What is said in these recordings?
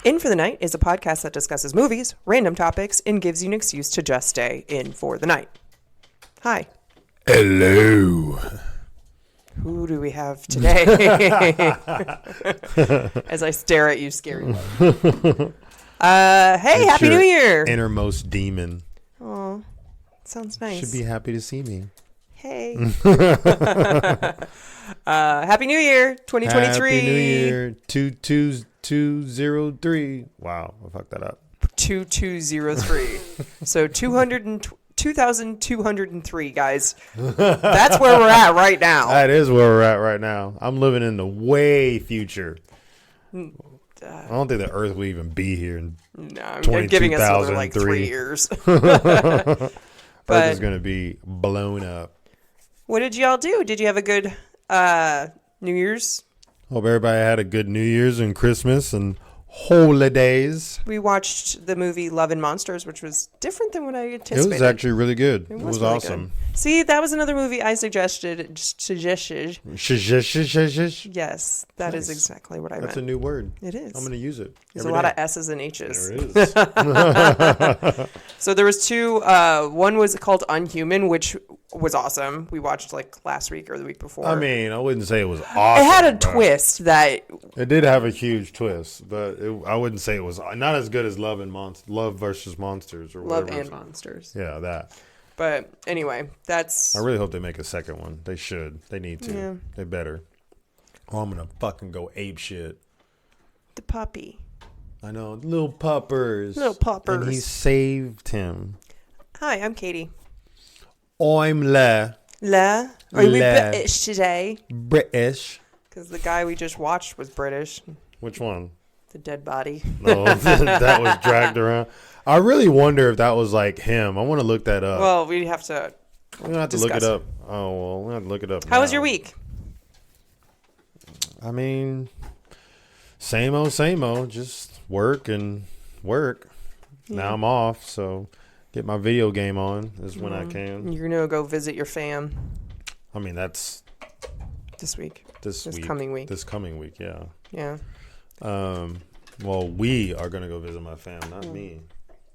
In for the Night is a podcast that discusses movies, random topics, and gives you an excuse to just stay in for the night. Hi. Hello. Who do we have today? As I stare at you, scary. Hey, It's Happy your New Year. Innermost demon. Oh, sounds nice. Should be happy to see me. Hey. Happy New Year, 2023. Happy New Year, 22203. Wow, I fucked that up. 2203. So 2,203, guys. That's where we're at right now. That is where we're at right now. I'm living in the way future. I don't think the Earth will even be here. No, I'm giving us another like 3 years. Earth is going to be blown up. What did y'all do? Did you have a good New Year's? Hope everybody had a good New Year's and Christmas and holidays. We watched the movie Love and Monsters, which was different than what I anticipated. It was actually really good. It was really awesome. Good. See, that was another movie I suggested. Yes, that is exactly what I meant. That's a new word. It is. I'm going to use it. There's a lot of S's and H's. There is. So there was two. One was called Unhuman, which was awesome. We watched like last week or the week before. I mean, I wouldn't say it was awesome. It had a twist that... It did have a huge twist, but I wouldn't say it was not as good as Love versus Monsters or whatever. Love and Monsters. Yeah, that. But anyway, that's... I really hope they make a second one. They should. They need to. Yeah. They better. Or I'm going to fucking go ape shit. The puppy. I know. Little puppers. Little puppers. And he saved him. Hi, I'm Katie. I'm Le. Are we British today? British. Because the guy we just watched was British. Which one? The dead body. No, that was dragged around. I really wonder if that was like him. I want to look that up. Well, we have to. We're gonna have to look it up. Oh well, we're gonna have to look it up. How was your week? I mean, same old, just work and work. Yeah. Now I'm off, so get my video game on is when I can. You're gonna go visit your fam. I mean, that's this week. This coming week. This coming week, yeah. Yeah. Well, we are gonna go visit my fam, not me.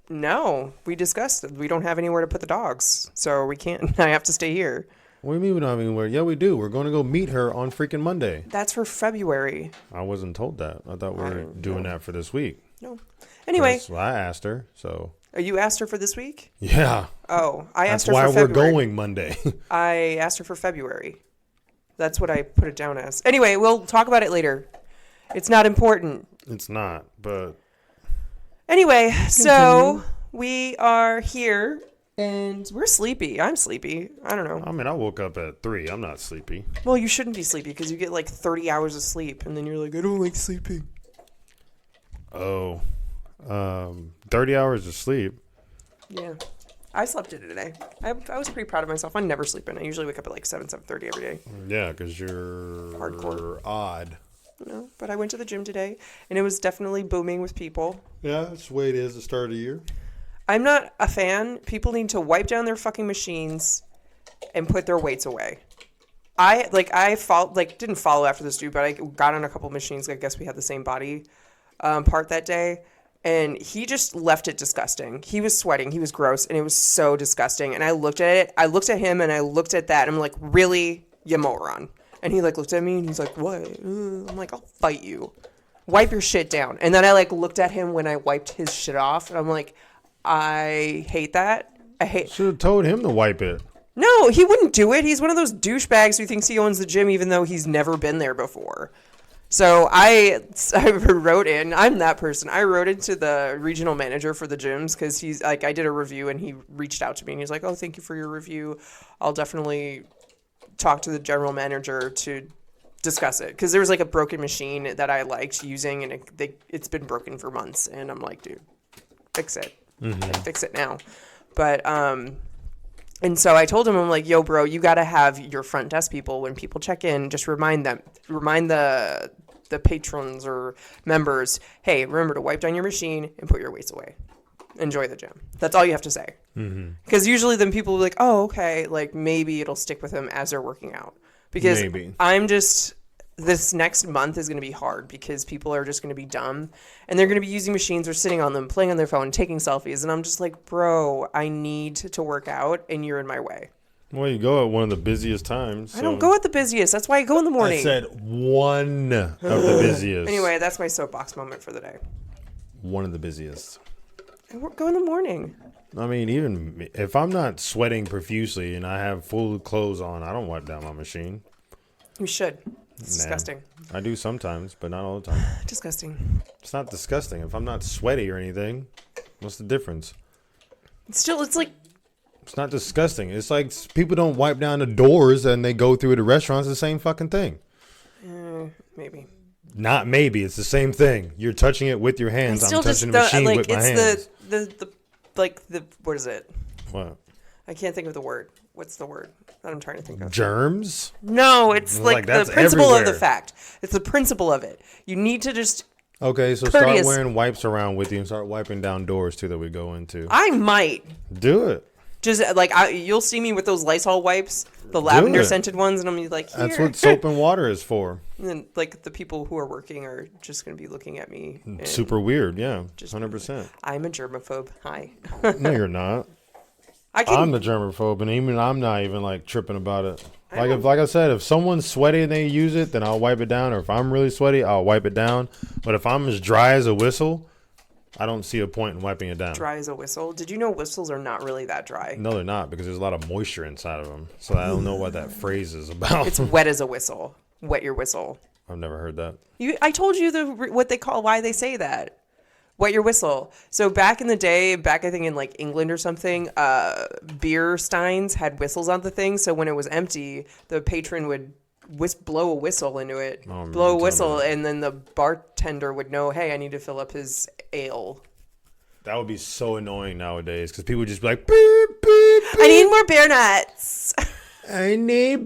No, we discussed it. We don't have anywhere to put the dogs, so we can't. I have to stay here. What do you mean we don't have anywhere? Yeah, we do. We're going to go meet her on freaking Monday. That's for February. I wasn't told that. I thought we were doing that for this week. No. Anyway. Well, I asked her, so. Oh, you asked her for this week? Yeah. Oh, I asked her for February. That's why we're going Monday. I asked her for February. That's what I put it down as. Anyway, we'll talk about it later. It's not important. It's not, but. Anyway, so we are here. And we're sleepy. I'm sleepy. I don't know. I mean, I woke up at 3. I'm not sleepy. Well, you shouldn't be sleepy because you get like 30 hours of sleep. And then you're like, I don't like sleeping. Oh. 30 hours of sleep? Yeah. I slept it today. I was pretty proud of myself. I never sleep in. I usually wake up at like 7:30 every day. Yeah, because you're hardcore. Odd. No, but I went to the gym today. And it was definitely booming with people. Yeah, that's the way it is at the start of the year. I'm not a fan. People need to wipe down their fucking machines and put their weights away. I didn't follow after this dude, but I got on a couple machines. I guess we had the same body part that day. And he just left it disgusting. He was sweating. He was gross. And it was so disgusting. And I looked at it. I looked at him and I looked at that. And I'm like, really? You moron. And he like looked at me and he's like, what? I'm like, I'll fight you. Wipe your shit down. And then I like looked at him when I wiped his shit off. And I'm like, I hate that. Should have told him to wipe it. No, he wouldn't do it. He's one of those douchebags who thinks he owns the gym even though he's never been there before. So I wrote in. I'm that person. I wrote into the regional manager for the gyms because he's like, I did a review and he reached out to me and he's like, oh, thank you for your review. I'll definitely talk to the general manager to discuss it because there was like a broken machine that I liked using and it's been broken for months. And I'm like, dude, fix it. Mm-hmm. Fix it now. But and so I told him, I'm like, yo, bro, you got to have your front desk people when people check in, just remind the patrons or members, hey, remember to wipe down your machine and put your weights away. Enjoy the gym. That's all you have to say. Because usually then people are like, oh, okay, like maybe it'll stick with them as they're working out. Because maybe. I'm just this next month is going to be hard because people are just going to be dumb and they're going to be using machines or sitting on them, playing on their phone, taking selfies. And I'm just like, bro, I need to work out and you're in my way. Well, you go at one of the busiest times. So. I don't go at the busiest. That's why I go in the morning. I said one of the busiest. Anyway, that's my soapbox moment for the day. One of the busiest. I go in the morning. I mean, even if I'm not sweating profusely and I have full clothes on, I don't wipe down my machine. You should. It's disgusting. I do sometimes, but not all the time. Disgusting. It's not disgusting. If I'm not sweaty or anything, what's the difference? It's like... It's not disgusting. It's like people don't wipe down the doors and they go through the restaurants. The same fucking thing. Maybe. Not maybe. It's the same thing. You're touching it with your hands. I'm touching the machine with my hands. The what is it? What? I can't think of the word. What's the word that I'm trying to think of? Germs? No, it's like the that's principle of everywhere. the fact. It's the principle of it. You need to just... Okay, so Courteous. start wearing wipes around with you and start wiping down doors too that we go into. I might. Do it. Just like you'll see me with those Lysol wipes, the lavender scented ones, and I'm gonna be like, here. That's what soap and water is for. And then like the people who are working are just gonna be looking at me. and Super weird, yeah. just 100%. I'm a germaphobe. Hi. No, you're not. I can. I'm the germaphobe, and even I'm not even like tripping about it. Like I said, if someone's sweaty and they use it, then I'll wipe it down. Or if I'm really sweaty, I'll wipe it down. But if I'm as dry as a whistle, I don't see a point in wiping it down. Dry as a whistle. Did you know whistles are not really that dry? No, they're not, because there's a lot of moisture inside of them. So I don't know what that phrase is about. It's wet as a whistle. Wet your whistle. I've never heard that. I told you why they say that. Wet your whistle. So back in the day, I think in like England or something, beer steins had whistles on the thing. So when it was empty, the patron would blow a whistle into it, blow a whistle, and then the bartender would know, hey, I need to fill up his ale. That would be so annoying nowadays because people would just be like, beep, beep, beep. I need more beer nuts. I need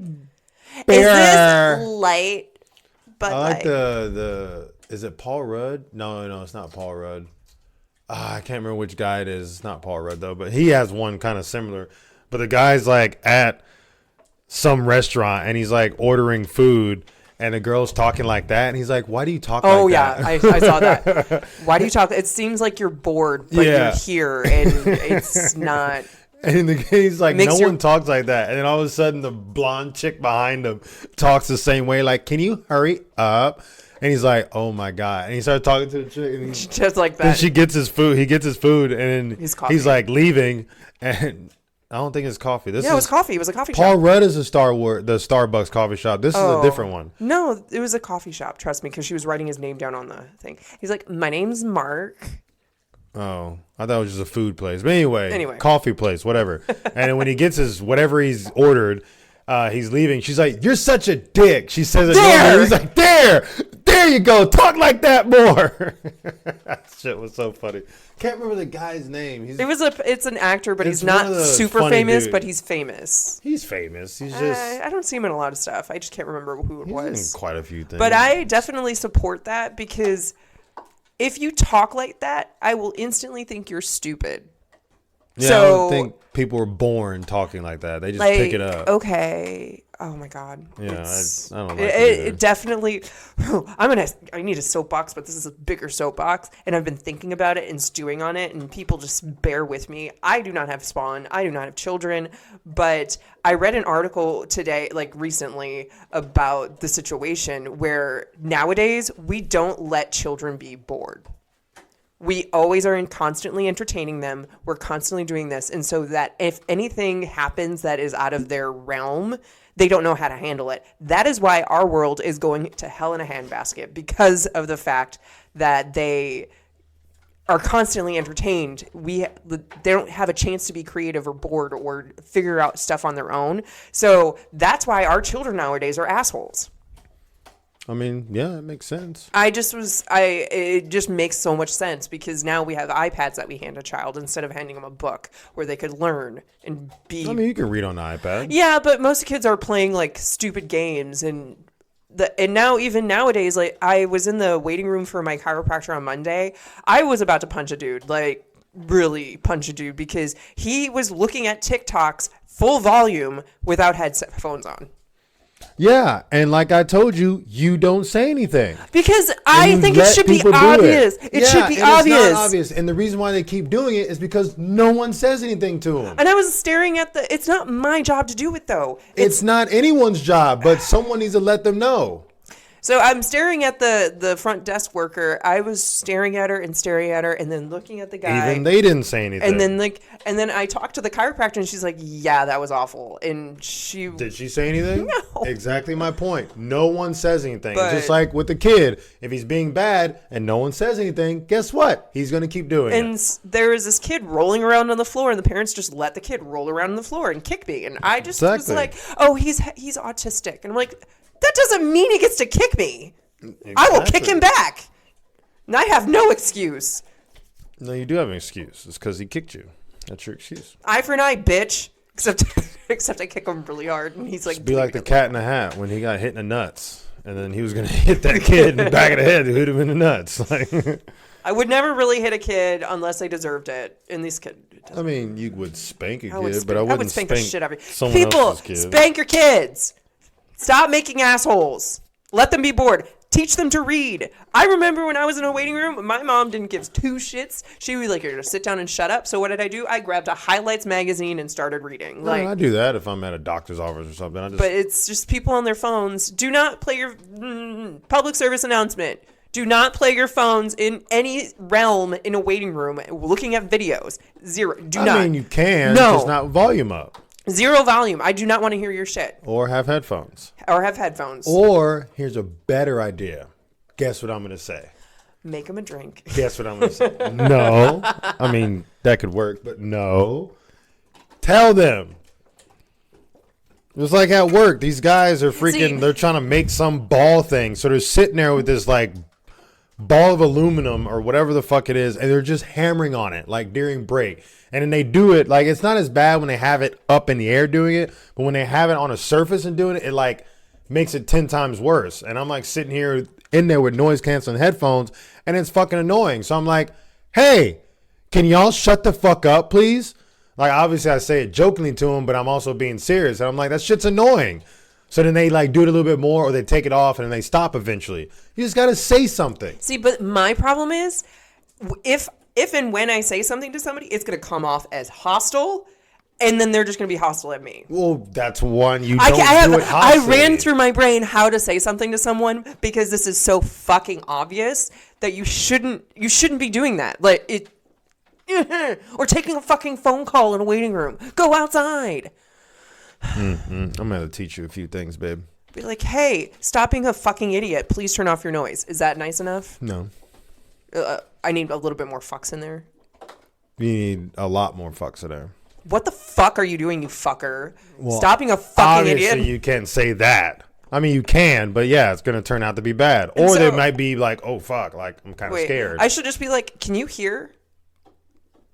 Is beer. this light? But I like the is it Paul Rudd? No, it's not Paul Rudd. I can't remember which guy it is. It's not Paul Rudd though, but he has one kind of similar. But the guy's like at some restaurant and he's like ordering food and the girl's talking like that and he's like, why do you talk like that? Oh yeah, I saw that. Why do you talk? It seems like you're bored, but you're here and it's not. And he's like, no one talks like that. And then all of a sudden the blonde chick behind him talks the same way, like, can you hurry up? And he's like, oh my God. And he started talking to the chick and just like that. Then he gets his food and he's like leaving and I don't think it's coffee. It was coffee. It was a coffee shop. Paul Rudd is the Starbucks coffee shop. This is a different one. No, it was a coffee shop. Trust me, because she was writing his name down on the thing. He's like, my name's Mark. Oh, I thought it was just a food place. But anyway. Coffee place, whatever. And then when he gets his whatever he's ordered, he's leaving. She's like, you're such a dick. She says it normally. He's like, there you go. Talk like that more. That shit was so funny. Can't remember the guy's name. It's an actor, but he's not super famous, but he's famous. He's famous. He's just... I don't see him in a lot of stuff. I just can't remember who it was. He's in quite a few things. But I definitely support that because if you talk like that, I will instantly think you're stupid. Yeah, I don't think people were born talking like that. They just pick it up. Okay. Oh my God. Yeah, I don't like it. Definitely. I need a soapbox, but this is a bigger soapbox, and I've been thinking about it and stewing on it, and people just bear with me. I do not have spawn. I do not have children, but I read an article today, like recently, about the situation where nowadays we don't let children be bored. We always are constantly entertaining them. We're constantly doing this. And so that if anything happens that is out of their realm, they don't know how to handle it. That is why our world is going to hell in a handbasket, because of the fact that they are constantly entertained. They don't have a chance to be creative or bored or figure out stuff on their own. So that's why our children nowadays are assholes. I mean, yeah, it makes sense. It just makes so much sense because now we have iPads that we hand a child instead of handing them a book where they could learn and be. I mean, you can read on the iPad. Yeah, but most kids are playing like stupid games and now even nowadays, like I was in the waiting room for my chiropractor on Monday. I was about to punch a dude, like really punch a dude because he was looking at TikToks full volume without headphones on. Yeah, and like I told you, you don't say anything. Because I think it should be obvious. It should be obvious. It's not obvious. And the reason why they keep doing it is because no one says anything to them. And I was staring at it's not my job to do it, though. It's not anyone's job, but someone needs to let them know. So I'm staring at the front desk worker. I was staring at her, and then looking at the guy. Even they didn't say anything. And then I talked to the chiropractor, and she's like, "Yeah, that was awful." And did she say anything? No. Exactly my point. No one says anything. It's just like with the kid, if he's being bad and no one says anything, guess what? He's gonna keep doing it. And there was this kid rolling around on the floor, and the parents just let the kid roll around on the floor and kick me, and I just was like, "Oh, he's autistic," and I'm like, that doesn't mean he gets to kick me. Exactly. I will kick him back. And I have no excuse. No, you do have an excuse. It's because he kicked you. That's your excuse. Eye for an eye, bitch. Except I kick him really hard, and he's like... Just be like the Cat in the Hat when he got hit in the nuts. And then he was going to hit that kid in the back of the head to hit him in the nuts. Like, I would never really hit a kid unless they deserved it. And these kids... I mean, you would spank a kid, but I wouldn't spank the shit out of you. People, spank your kids. Stop making assholes. Let them be bored. Teach them to read. I remember when I was in a waiting room, my mom didn't give two shits. She was like, you're going to sit down and shut up. So what did I do? I grabbed a Highlights magazine and started reading. I do that if I'm at a doctor's office or something. But it's just people on their phones. Do not play your public service announcement. Do not play your phones in any realm in a waiting room looking at videos. Zero. Do not. I mean, you can. No. Just not volume up. Zero volume. I do not want to hear your shit. Or have headphones. Or here's a better idea. Guess what I'm going to say? Make them a drink. Guess what I'm going to say? No. I mean, that could work, but no. Tell them. It's like at work. These guys are freaking, they're trying to make some ball thing. So they're sitting there with this like ball of aluminum or whatever the fuck it is, and they're just hammering on it like during break. And then they do it like it's not as bad when they have it up in the air doing it, but when they have it on a surface and doing it, it like makes it 10 times worse. And I'm like sitting here in there with noise canceling headphones, and it's fucking annoying. So I'm like, hey, can y'all shut the fuck up, please? Like, obviously I say it jokingly to them, but I'm also being serious. And I'm like, that shit's annoying. So then they like do it a little bit more, or they take it off and then they stop eventually. You just got to say something. See, but my problem is if and when I say something to somebody, it's going to come off as hostile, and then they're just going to be hostile at me. Well, that's one. You don't do it hostily. I ran through my brain how to say something to someone because this is so fucking obvious that you shouldn't be doing that. Like it, or taking a fucking phone call in a waiting room. Go outside. I'm going to teach you a few things, babe. Be like, hey, stop being a fucking idiot. Please turn off your noise. Is that nice enough? No. I need a little bit more fucks in there. You need a lot more fucks in there. What the fuck are you doing, you fucker? Well, stop being a fucking idiot. Obviously, you can't say that. I mean, you can, but yeah, it's going to turn out to be bad. Or they might be like, oh, fuck, like, I'm kind of scared. I should just be like, can you hear?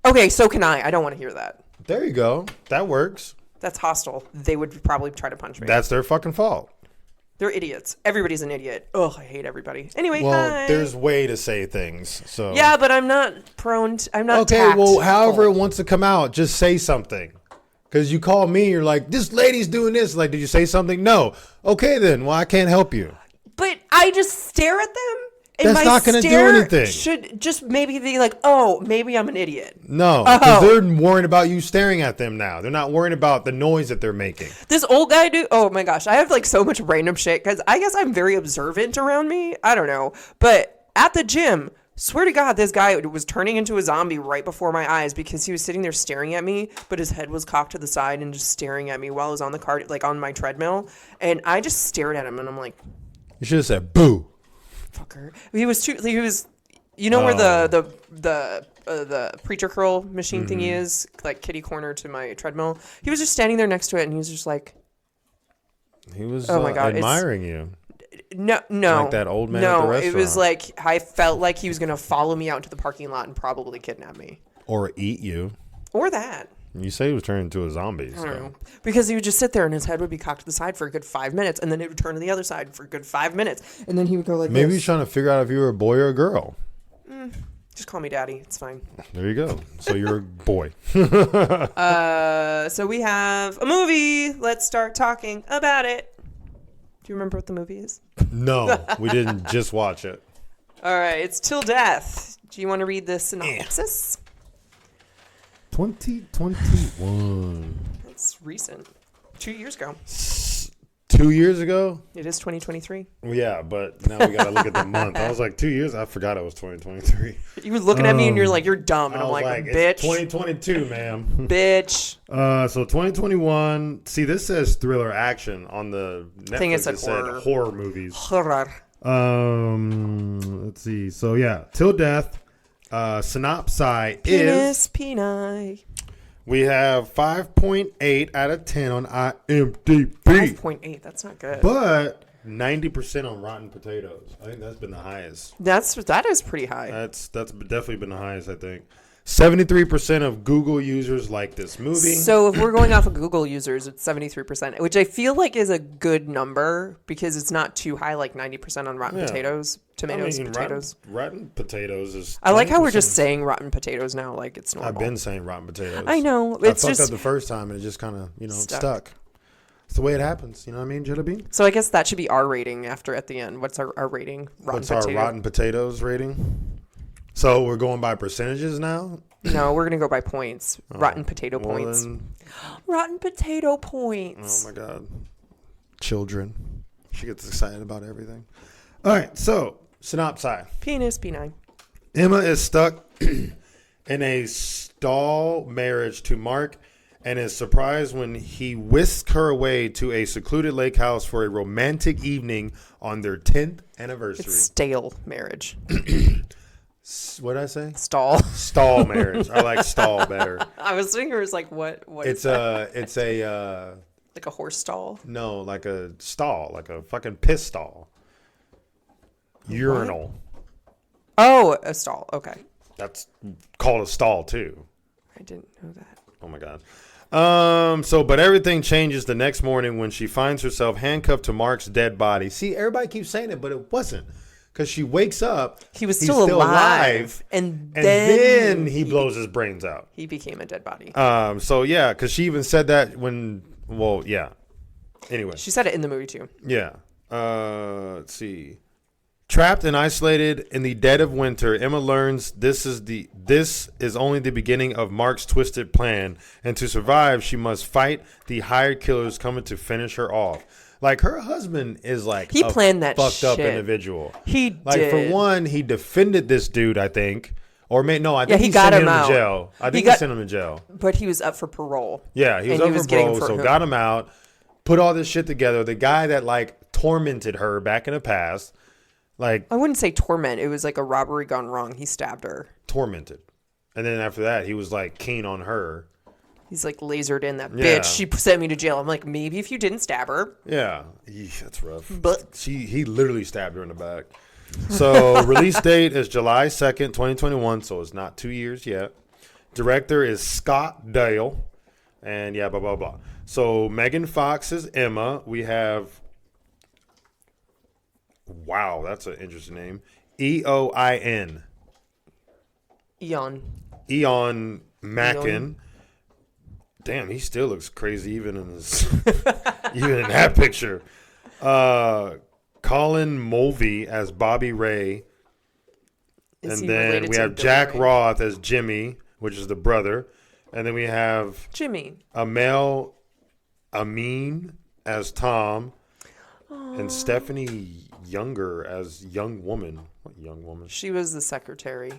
Okay, so can I. I don't want to hear that. There you go. That works. That's hostile. They would probably try to punch me. That's their fucking fault. They're idiots. Everybody's an idiot. Ugh, I hate everybody. Anyway, hi. There's way to say things. So yeah, but I'm not prone to, I'm not okay, tactful. Well, however it wants to come out, just say something. Because you call me, you're like, this lady's doing this. Like, did you say something? No. Okay, then. Well, I can't help you. But I just stare at them. And that's not going to do anything. Should just maybe be like, oh, maybe I'm an idiot. No, because they're worrying about you staring at them now. They're not worrying about the noise that they're making. This old guy, dude. Oh my gosh, I have like so much random shit because I guess I'm very observant around me. I don't know, but at the gym, swear to God, this guy was turning into a zombie right before my eyes because he was sitting there staring at me, but his head was cocked to the side and just staring at me while I was on the cart, like on my treadmill, and I just stared at him and I'm like, you should have said boo. Fucker. He was you know where the preacher curl machine thingy is, like kitty corner to my treadmill. He was just standing there next to it, and he was just like, he was oh my God, admiring you. No, like that old man at the restaurant. It was like I felt like he was gonna follow me out to the parking lot and probably kidnap me or eat you, or that. You say he was turning into a zombie. I don't know. Because he would just sit there and his head would be cocked to the side for a good 5 minutes, and then it would turn to the other side for a good 5 minutes, and then he would go like maybe this. He's trying to figure out if you were a boy or a girl. Just call me daddy. It's fine. There you go. So you're a boy. So we have a movie. Let's start talking about it. Do you remember what the movie is? No, we didn't just watch it. All right, it's Till Death. Do you want to read the synopsis? 2021. It's recent. 2 years ago. 2 years ago? It is 2023. Well, yeah, but now we got to look at the month. I was like, 2 years? I forgot it was 2023. You were looking at me and you're like, you're dumb. And I'm like, bitch. It's 2022, ma'am. Bitch. So 2021. See, this says thriller action on the Netflix. I think it said horror movies. Horror. Let's see. So yeah, Till Death. Synopsis is Peni. we have 5.8 out of 10 on IMDb. 5.8. That's not good. But 90% on Rotten Potatoes. I think that's been the highest. That is pretty high. That's definitely been the highest, I think. 73% of Google users like this movie. So if we're going off of Google users, it's 73%, which I feel like is a good number because it's not too high, like 90% on Rotten Potatoes. Potatoes. Rotten Potatoes is. I like how we're just saying Rotten Potatoes now, like it's normal. I've been saying Rotten Potatoes. I know. It's fucked up the first time and it just kind of, stuck. It's the way it happens. You know what I mean, Jelly Bean? So I guess that should be our rating at the end. What's our rating? What's our Rotten Potatoes rating? So we're going by percentages now? No, we're going to go by points. Rotten Potato points. Rotten Potato points. Oh, my God. Children. She gets excited about everything. All right, so synopsis. Penis, P9. Emma is stuck in a stall marriage to Mark and is surprised when he whisks her away to a secluded lake house for a romantic evening on their 10th anniversary. It's stale marriage. What did I say? Stall marriage. I like stall better. I was thinking it was like what it's a like a horse stall? No, like a stall, like a fucking piss stall. Urinal. What? Oh, a stall. Okay. That's called a stall too. I didn't know that. Oh my God. But everything changes the next morning when she finds herself handcuffed to Mark's dead body. See, everybody keeps saying it, but it wasn't. Because she wakes up, he's still alive, and then he blows his brains out. He became a dead body. So yeah, because she even said that anyway. She said it in the movie too. Yeah. Let's see. Trapped and isolated in the dead of winter, Emma learns this is only the beginning of Mark's twisted plan, and to survive, she must fight the hired killers coming to finish her off. Like, her husband is like he planned that fucked shit. Up individual. He did. For one, he defended this dude, I think. I think he got sent him out. To jail. I think he sent him to jail. But he was up for parole. Yeah, he was up for parole, so got him out, put all this shit together. The guy that, like, tormented her back in the past, like... I wouldn't say torment. It was like a robbery gone wrong. He stabbed her. Tormented. And then after that, he was, like, keen on her. He's like lasered in that bitch. She sent me to jail. I'm like, maybe if you didn't stab her. Yeah, that's rough. But he literally stabbed her in the back. So release date is July 2nd, 2021. So it's not 2 years yet. Director is Scott Dale, and blah blah blah. So Megan Fox is Emma. We have that's an interesting name. Eoin. Eoin Macken. Damn, he still looks crazy even in his even in that picture. Colin Mulvey as Bobby Ray. And then we have Jack Roth as Jimmy, which is the brother. And then we have Jimmy. Amel Amin as Tom. Aww. And Stephanie Younger as young woman. What young woman? She was the secretary.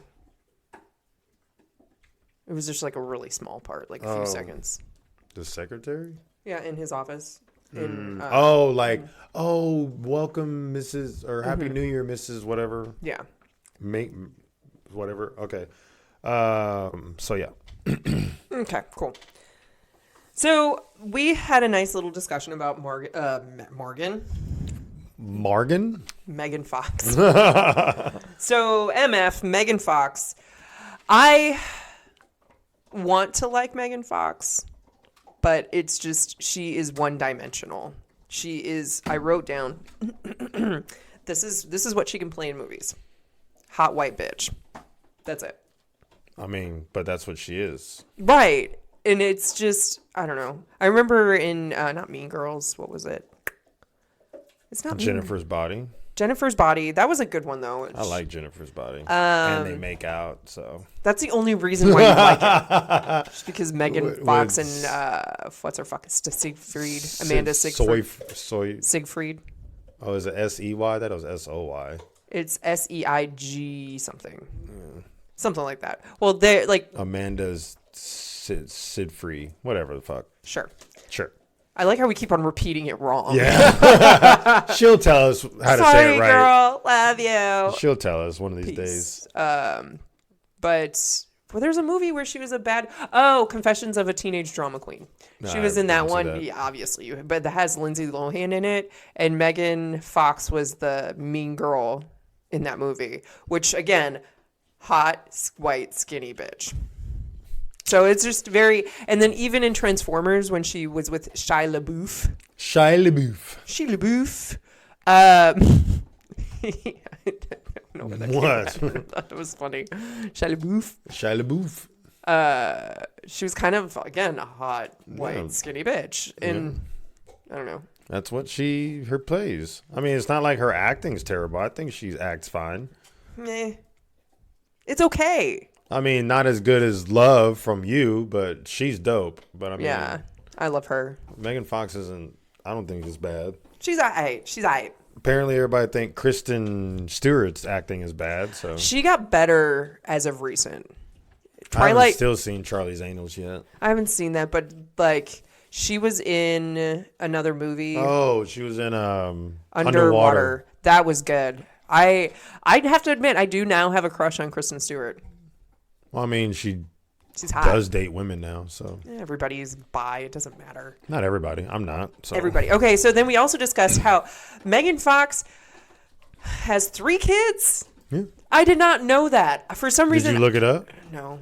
It was just like a really small part, like a few seconds. The secretary? Yeah, in his office. Welcome, Mrs. or Happy New Year, Mrs. Whatever. Yeah. Whatever. Okay. So yeah. Okay, cool. So we had a nice little discussion about Morgan. Megan Fox. So MF, Megan Fox. I want to like Megan Fox, but it's just she is one-dimensional. She is. I wrote down. This is what she can play in movies. Hot white bitch. That's it. I mean, but that's what she is. Right, and it's just I don't know. I remember in not Mean Girls. What was it? It's not Jennifer's Body. Jennifer's Body. That was a good one, though. I like Jennifer's Body. And they make out, so. That's the only reason why you like it. Just because Megan Fox and, what's her fucking, Siegfried? Amanda Siegfried. Siegfried. Oh, is it S-E-Y? That was S-O-Y. It's S-E-I-G something. Something like that. Well, they're like... Amanda's Siegfried. Whatever the fuck. Sure. I like how we keep on repeating it wrong. Yeah. She'll tell us how to say it right. Sorry, girl. Love you. She'll tell us one of these days. But there's a movie where she was a bad... Oh, Confessions of a Teenage Drama Queen. She was in that one. Yeah, obviously. But that has Lindsay Lohan in it. And Megan Fox was the mean girl in that movie. Which, again, hot, white, skinny bitch. So it's just very... And then even in Transformers, when she was with Shia LaBeouf. I don't know where that came from. I thought it was funny. Shia LaBeouf. She was kind of, again, a hot, white, skinny bitch. And I don't know. That's what her plays. I mean, it's not like her acting's terrible. I think she acts fine. It's okay. I mean, not as good as Love from You, but she's dope. But I mean, yeah, I love her. Megan Fox isn't. I don't think she's bad. She's alright. Apparently, everybody think Kristen Stewart's acting is bad. So she got better as of recent. I haven't still seen Charlie's Angels yet. I haven't seen that, but like she was in another movie. Oh, she was in Underwater. That was good. I'd have to admit, I do now have a crush on Kristen Stewart. Well, I mean, she's hot. Does date women now, so everybody's bi. It doesn't matter. Not everybody. I'm not. So. Everybody. Okay, so then we also discussed how Megan Fox has 3 kids. Yeah. I did not know that. For some reason. Did you look it up? No.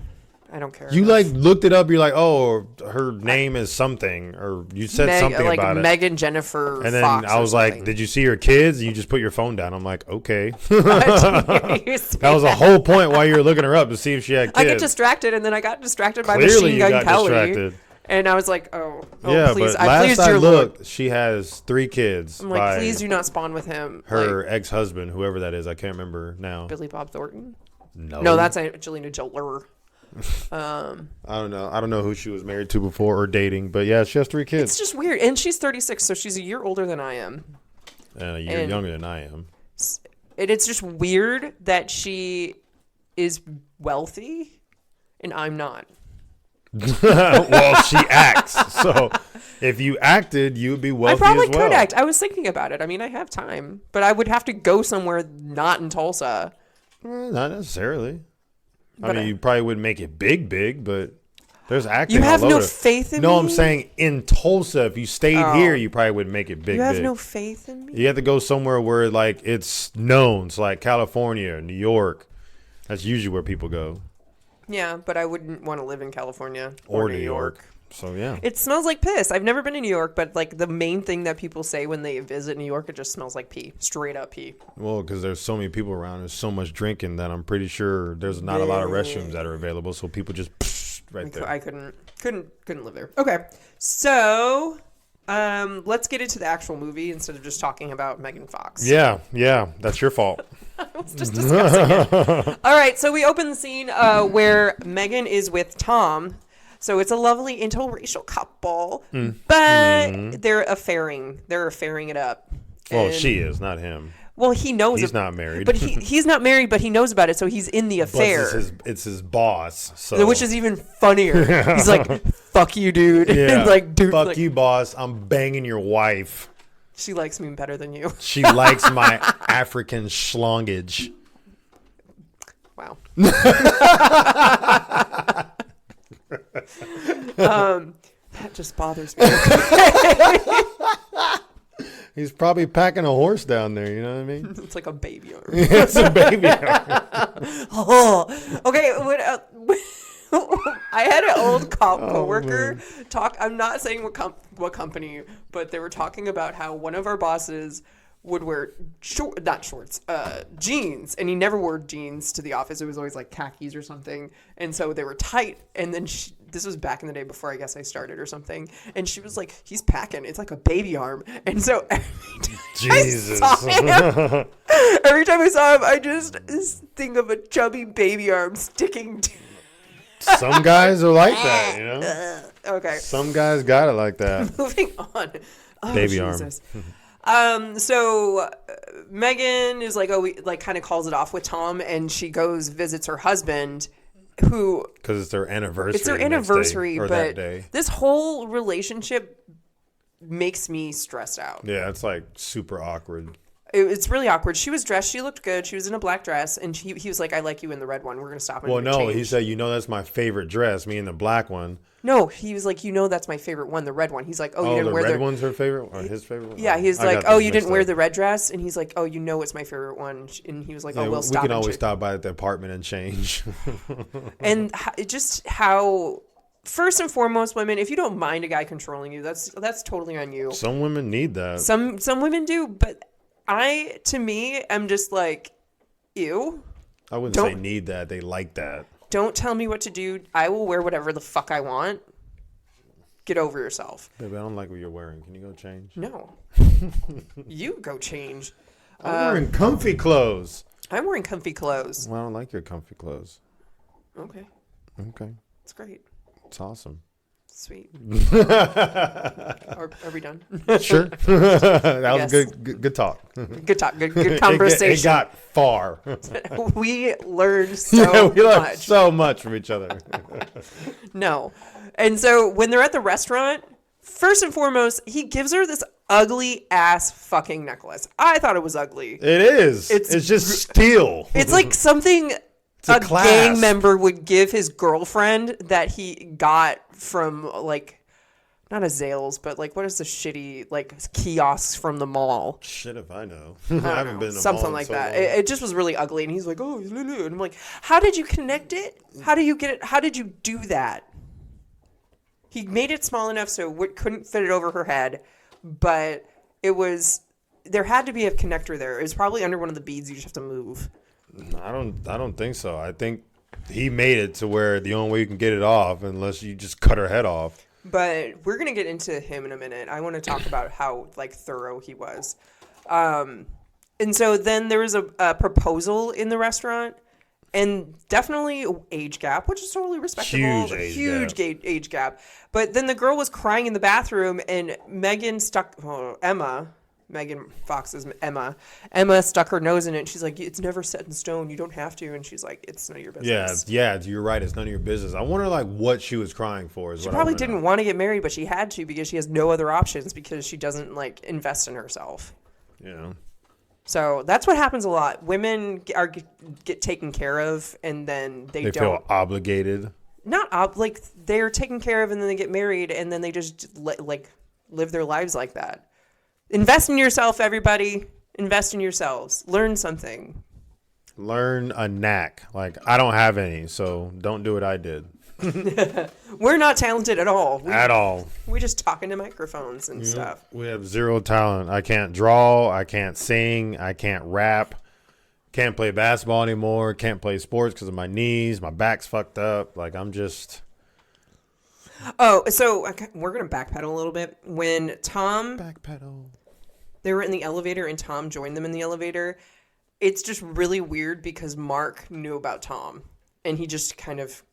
I don't care. You looked it up. You're like, oh, her name is something, or you said something about it. Megan Jennifer. And then Fox I was like, did you see her kids? And you just put your phone down. I'm like, okay. That was the whole point why you were looking her up, to see if she had kids. I get distracted, and then I got distracted by Machine Gun Kelly. Distracted. And I was like, yeah, please. But last I looked, she has 3 kids. I'm like, please do not spawn with him. Her ex-husband, whoever that is, I can't remember now. Billy Bob Thornton? No, that's Angelina Jolie. I don't know. I don't know who she was married to before or dating, but yeah, she has 3 kids. It's just weird, and she's 36, so she's a year older than I am, and a year younger than I am. It's just weird that she is wealthy, and I'm not. Well, she acts, so if you acted, you would be wealthy. I probably as well. could act. I was thinking about it. I mean, I have time, but I would have to go somewhere not in Tulsa. Not necessarily. I mean, you probably wouldn't make it big, but there's acting. You have all no over. faith in me? No, I'm saying in Tulsa, if you stayed here, you probably wouldn't make it big. You have no faith in me? You have to go somewhere where like it's known, so like California, New York. That's usually where people go. Yeah, but I wouldn't want to live in California or New York. So yeah, it smells like piss. I've never been to New York, but like the main thing that people say when they visit New York, it just smells like pee, straight up pee. Well, because there's so many people around, there's so much drinking that I'm pretty sure there's not a lot of restrooms that are available. So people just right there. I couldn't live there. Okay, so let's get into the actual movie instead of just talking about Megan Fox. Yeah, that's your fault. I was just discussing it. All right, so we open the scene where Megan is with Tom. So it's a lovely interracial couple, but they're affairing. They're affairing it up. Well, she is, not him. Well, he knows. He's not married. But he's not married, but he knows about it, so he's in the affair. It's his boss. So. Which is even funnier. He's like, fuck you, dude. Yeah. Like, dude, fuck you, boss. I'm banging your wife. She likes me better than you. She likes my African schlongage. Wow. That just bothers me. He's probably packing a horse down there, you know what I mean? It's like a baby arm. It's a baby arm. Okay, I had an old coworker talk. I'm not saying what company, but they were talking about how one of our bosses would wear jeans, and he never wore jeans to the office. It was always like khakis or something, and so they were tight. And then this was back in the day before I guess I started or something, and she was like, "He's packing. It's like a baby arm." And so Jesus. every time I saw him, I just think of a chubby baby arm sticking to. Some guys are like that, you know. Okay. Some guys got it like that. Moving on. Oh, baby Jesus. arm. So Megan is like, kind of calls it off with Tom, and she goes visits her husband, who because it's their anniversary. It's their anniversary, day, or but that day. This whole relationship makes me stressed out. Yeah, it's like super awkward. It's really awkward. She was dressed. She looked good. She was in a black dress, and he was like, "I like you in the red one. We're gonna stop." Well, no, he said, "That's my favorite dress. Me in the black one." No, he was like, that's my favorite one, the red one. He's like, you didn't wear the red one's her favorite, or his favorite one. Yeah, he's like, you didn't wear the red dress, and he's like, it's my favorite one, and he was like, we'll stop. We can always stop by at the apartment and change. And just how. First and foremost, women, if you don't mind a guy controlling you, that's totally on you. Some women need that. Some women do, but to me, I'm just like, ew. I wouldn't say need that. They like that. Don't tell me what to do. I will wear whatever the fuck I want. Get over yourself. Baby, I don't like what you're wearing. Can you go change? No. You go change. I'm wearing comfy clothes. I'm wearing comfy clothes. Well, I don't like your comfy clothes. Okay. It's great. It's awesome. Sweet. Are we done? Sure. That was good talk. Good talk. Good conversation. It got far. We learned so much from each other. No. And so when they're at the restaurant, first and foremost, he gives her this ugly ass fucking necklace. I thought it was ugly. It is. It's just steel. It's like something a gang member would give his girlfriend that he got from not a Zales, but what is the shitty kiosks from the mall? Shit if I know. I haven't been in a something mall like so that. long. It just was really ugly, and he's like, "Oh, and I'm like, how did you connect it? How do you get it? How did you do that?" He made it small enough so it couldn't fit it over her head, but there had to be a connector there. It was probably under one of the beads. You just have to move. I don't think so. I think he made it to where the only way you can get it off, unless you just cut her head off. But we're gonna get into him in a minute. I want to talk about how thorough he was. And so then there was a proposal in the restaurant, and definitely age gap, which is totally respectable. Huge age gap. But then the girl was crying in the bathroom, and Megan Fox's Emma stuck her nose in it, and she's like, "It's never set in stone. You don't have to." And she's like, "It's none of your business." Yeah, you're right. It's none of your business. I wonder what she was crying for. She probably didn't want to get married, but she had to because she has no other options because she doesn't invest in herself. Yeah. So that's what happens a lot. Women get taken care of, and then they don't feel obligated. They're taken care of, and then they get married, and then they just live their lives like that. Invest in yourself, everybody. Invest in yourselves. Learn something. Learn a knack. I don't have any, so don't do what I did. We're not talented at all. At all. We just talk into microphones and stuff. We have zero talent. I can't draw. I can't sing. I can't rap. Can't play basketball anymore. Can't play sports because of my knees. My back's fucked up. I'm just... Oh, so we're going to backpedal a little bit. When Tom... Backpedal. They were in the elevator and Tom joined them in the elevator. It's just really weird because Mark knew about Tom and he just kind of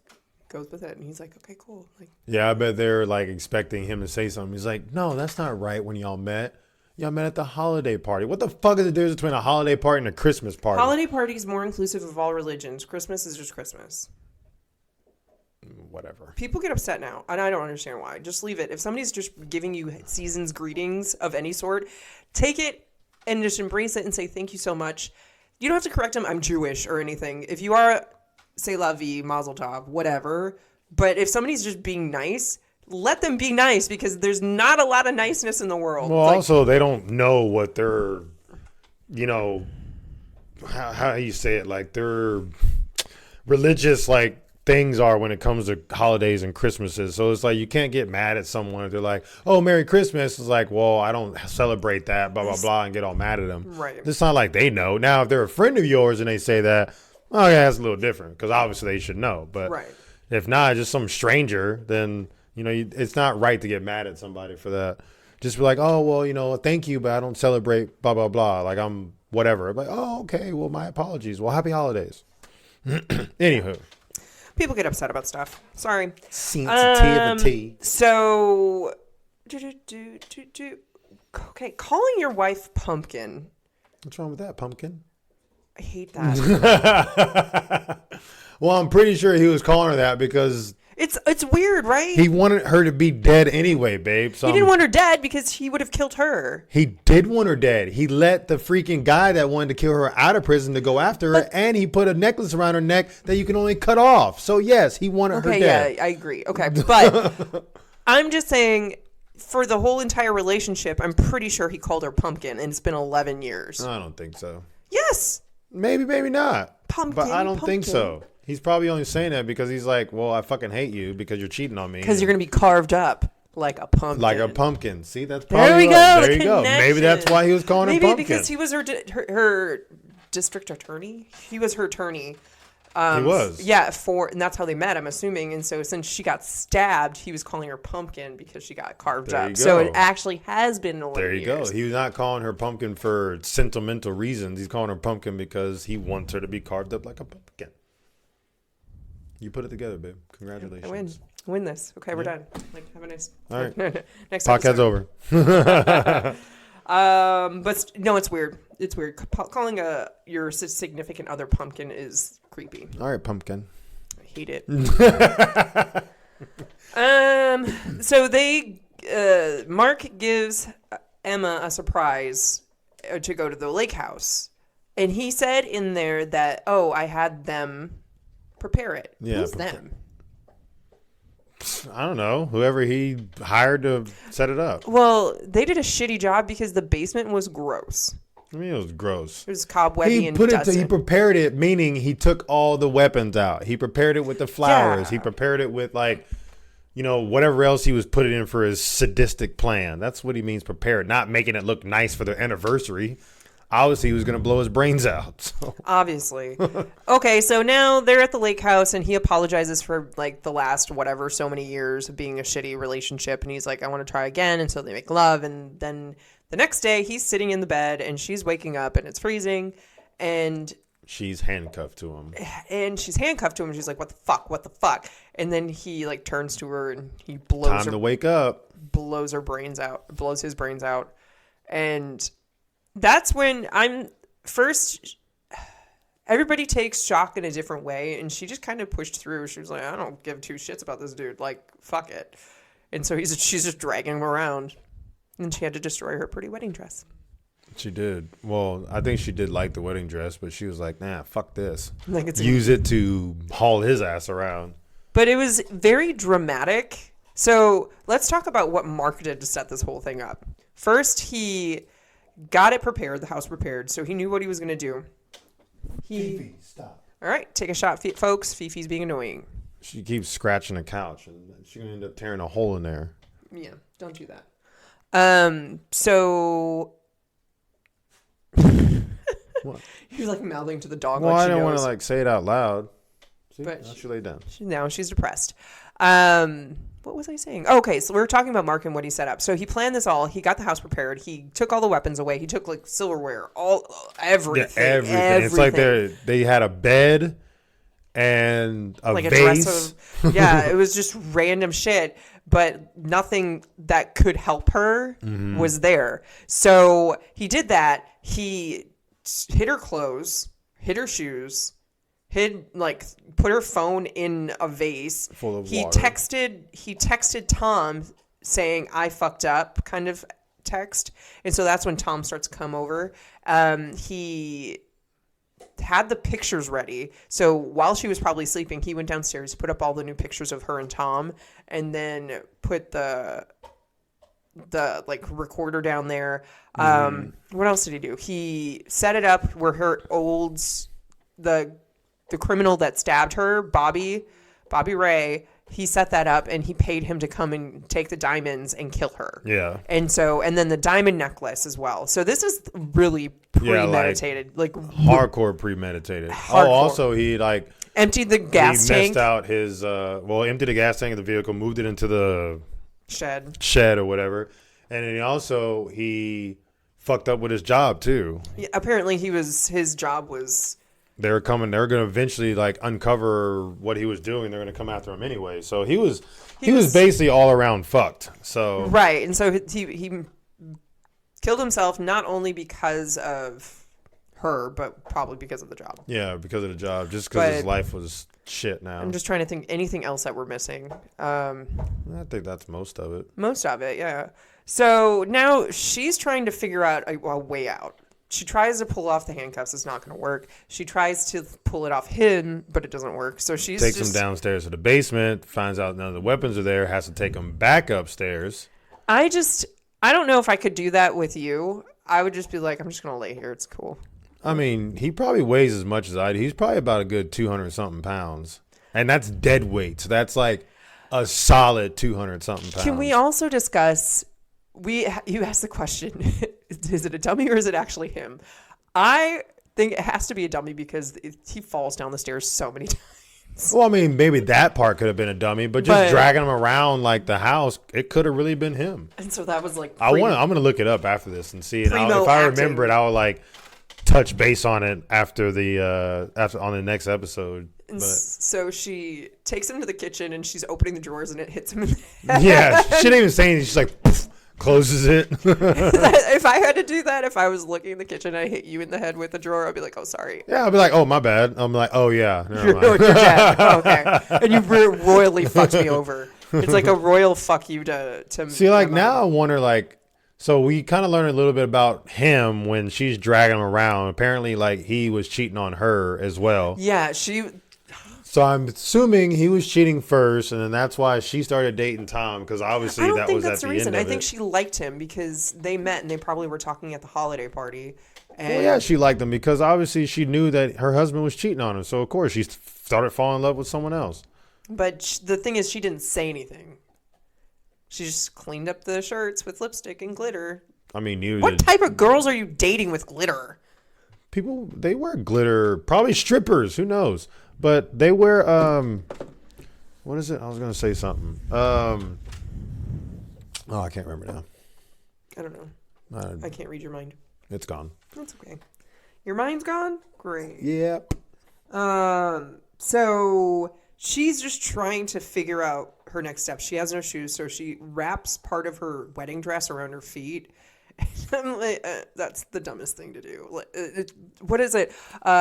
goes with it. And he's like, okay, cool. Yeah, I bet they're expecting him to say something. He's like, no, that's not right when y'all met. Y'all met at the holiday party. What the fuck is the difference between a holiday party and a Christmas party? Holiday party is more inclusive of all religions. Christmas is just Christmas. Whatever. People get upset now, and I don't understand why. Just leave it. If somebody's just giving you season's greetings of any sort, take it and just embrace it and say thank you so much. You don't have to correct them, I'm Jewish or anything. If you are, say la vie, mazel tov, whatever. But if somebody's just being nice, let them be nice because there's not a lot of niceness in the world. Well, also, they don't know what they're, how you say it, their religious, things are when it comes to holidays and Christmases. So it's like you can't get mad at someone if they're like, "Oh, Merry Christmas." It's like, well, I don't celebrate that, blah blah blah, and get all mad at them. Right. It's not like they know. Now, if they're a friend of yours and they say that, oh yeah, that's a little different because obviously they should know. But Right. if not, just some stranger, then it's not right to get mad at somebody for that. Just be like, oh well, thank you, but I don't celebrate blah blah blah. Like I'm whatever. Like, oh okay, well my apologies. Well, happy holidays. Anywho. People get upset about stuff. Sorry. Sensitivity. So, okay, calling your wife pumpkin. What's wrong with that, pumpkin? I hate that. Well, I'm pretty sure he was calling her that because it's weird, right? he wanted her to be dead anyway, babe. So he didn't want her dead because he would have killed her. He did want her dead. He let the freaking guy that wanted to kill her out of prison to go after her, and he put a necklace around her neck that you can only cut off. So yes, he wanted her dead. Yeah, I agree. Okay, but I'm just saying, for the whole entire relationship, I'm pretty sure he called her pumpkin, and it's been 11 years. I don't think so. Yes. Maybe not. Pumpkin. But I don't think so. He's probably only saying that because he's like, well, I fucking hate you because you're cheating on me. Because you're going to be carved up like a pumpkin. Like a pumpkin. See, that's probably there we go. There you go. Maybe that's why he was calling her pumpkin. Maybe because he was her district attorney. He was her attorney. He was. Yeah, and that's how they met, I'm assuming. And so since she got stabbed, he was calling her pumpkin because she got carved up. So it actually has been 11 years. There you go. He was not calling her pumpkin for sentimental reasons. He's calling her pumpkin because he wants her to be carved up like a pumpkin. You put it together, babe. Congratulations. I win this. Okay, we're done. Like, have a nice. All right. Next podcast's over. But no, it's weird. It's weird. Calling your significant other pumpkin is creepy. All right, pumpkin. I hate it. So Mark gives Emma a surprise to go to the lake house, and he said in there that, "Oh, I had them prepare it." Yeah, who's them? I don't know. Whoever he hired to set it up. Well, they did a shitty job because the basement was gross. I mean, it was gross. It was cobwebby and dusty. He prepared it, meaning he took all the weapons out. He prepared it with the flowers. Yeah. He prepared it with whatever else he was putting in for his sadistic plan. That's what he means prepared, not making it look nice for their anniversary. Obviously, he was going to blow his brains out. So. Obviously. Okay, so now they're at the lake house, and he apologizes for, like, the last whatever so many years of being a shitty relationship. And he's like, I want to try again. And so they make love. And then the next day, he's sitting in the bed, and she's waking up, and it's freezing. And she's handcuffed to him. And she's handcuffed to him. And she's like, what the fuck? What the fuck? And then he, like, turns to her, and he blows to wake up. Blows her brains out. Blows his brains out. And that's when everybody takes shock in a different way, and she just kind of pushed through. She was like, I don't give two shits about this dude. Like, fuck it. And so she's just dragging him around, and she had to destroy her pretty wedding dress. She did. Well, I think she did like the wedding dress, but she was like, nah, fuck this. Like use it to haul his ass around. But it was very dramatic. So let's talk about what Mark did to set this whole thing up. First, he got it prepared, the house prepared, so he knew what he was going to do. Fifi, stop. All right, take a shot, folks. Fifi's being annoying. She keeps scratching the couch, and she's going to end up tearing a hole in there. Yeah, don't do that. So... What? You're, like, mouthing to the dog. Well, like I don't want to, like, say it out loud. See? But now she laid down. Now she's depressed. What was I saying? Okay, so we were talking about Mark and what he set up. So he planned this all. He got the house prepared. He took all the weapons away. He took, like, silverware, everything. Yeah, everything. It's like they had a bed and a like vase. A dress of, yeah, it was just random shit, but nothing that could help her was there. So he did that. He hid her clothes, hid her shoes, put her phone in a vase. Full of he water. texted Tom saying, I fucked up, kind of text. And so that's when Tom starts to come over. He had the pictures ready. So while she was probably sleeping, he went downstairs, put up all the new pictures of her and Tom, and then put the like recorder down there. What else did he do? He set it up where the criminal that stabbed her, Bobby Bobby Ray, he set that up and he paid him to come and take the diamonds and kill her. Yeah. And then the diamond necklace as well. So this is really premeditated. like hardcore premeditated. Hardcore. Oh, also he emptied the gas tank. He messed out his, emptied the gas tank of the vehicle, moved it into the shed or whatever. And then he fucked up with his job too. Yeah, apparently his job was... They're going to eventually uncover what he was doing. They're going to come after him anyway. So he was basically all around fucked. So right. And so he killed himself not only because of her, but probably because of the job. Yeah, because of the job. Just because his life was shit now. I'm just trying to think anything else that we're missing. I think that's most of it. Most of it, yeah. So now she's trying to figure out a way out. She tries to pull off the handcuffs. It's not going to work. She tries to pull it off him, but it doesn't work. So she takes him downstairs to the basement, finds out none of the weapons are there, has to take him back upstairs. I don't know if I could do that with you. I would just be like, I'm just going to lay here. It's cool. I mean, he probably weighs as much as I do. He's probably about a good 200-something pounds. And that's dead weight. So that's like a solid 200-something pounds. Can we also discuss... You asked the question, is it a dummy or is it actually him? I think it has to be a dummy because he falls down the stairs so many times. Well, I mean, maybe that part could have been a dummy, but dragging him around the house, it could have really been him. And so that was I'm going to look it up after this and see. And if I remember it, I'll touch base on it after on the next episode. So she takes him to the kitchen and she's opening the drawers and it hits him in the head. Yeah, she didn't even say anything. She's like... closes it. If I had to do that, if I was looking in the kitchen and I hit you in the head with a drawer, I'd be like, oh, sorry. Yeah, I'd be like, oh, my bad. I'm like, oh, yeah. You're dead. Oh, okay. And you royally fucked me over. It's like a royal fuck you to see, now I wonder, so we kind of learned a little bit about him when she's dragging him around. Apparently, he was cheating on her as well. Yeah, So I'm assuming he was cheating first, and then that's why she started dating Tom, because obviously that was at the end of it. I think she liked him because they met and they probably were talking at the holiday party. And well, yeah, she liked him because obviously she knew that her husband was cheating on her. So, of course, she started falling in love with someone else. But the thing is, she didn't say anything. She just cleaned up the shirts with lipstick and glitter. I mean, what type of girls are you dating with glitter? People, they wear glitter. Probably strippers. Who knows? But they wear, what is it? I was going to say something. I can't remember now. I don't know. I can't read your mind. It's gone. That's okay. Your mind's gone? Great. Yep. So she's just trying to figure out her next steps. She has no shoes, so she wraps part of her wedding dress around her feet. I'm like, that's the dumbest thing to do. What is it?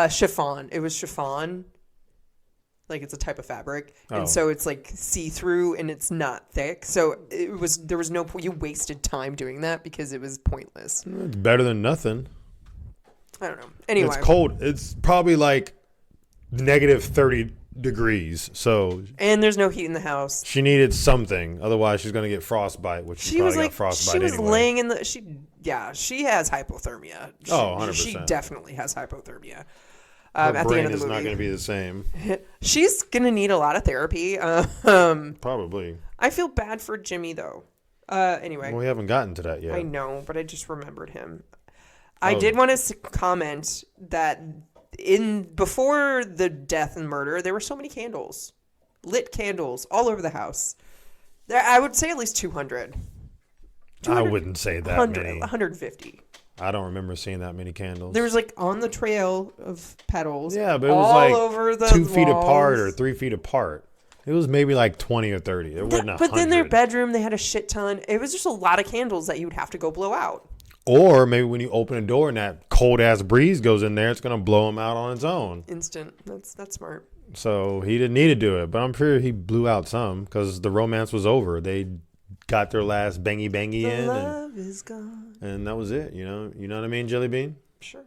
Chiffon. It was chiffon. It's a type of fabric. And so it's see-through and it's not thick. So there was no point. You wasted time doing that because it was pointless. It's better than nothing. I don't know. Anyway. It's cold. It's probably negative 30 degrees. And there's no heat in the house. She needed something. Otherwise, she's going to get frostbite, which she probably got frostbite anyway. She was laying in she has hypothermia. 100%. She definitely has hypothermia. Her at brain the end of the is movie. not going to be the same. She's going to need a lot of therapy. Probably. I feel bad for Jimmy, though. Anyway. Well, we haven't gotten to that yet. I know, but I just remembered him. I did want to comment that before the death and murder, there were so many candles. Lit candles all over the house. I would say at least 200. I wouldn't say that many. 150. I don't remember seeing that many candles. There was on the trail of petals. Yeah, but it was all over the 2 feet walls. apart or 3 feet apart. It was maybe 20 or 30. It wasn't 100. But then their bedroom, they had a shit ton. It was just a lot of candles that you would have to go blow out. Or maybe when you open a door and that cold ass breeze goes in there, it's gonna blow them out on its own. Instant. That's smart. So he didn't need to do it, but I'm sure he blew out some because the romance was over. They got their last bangy in. Love is gone. And that was it, you know what I mean, Jelly Bean? Sure.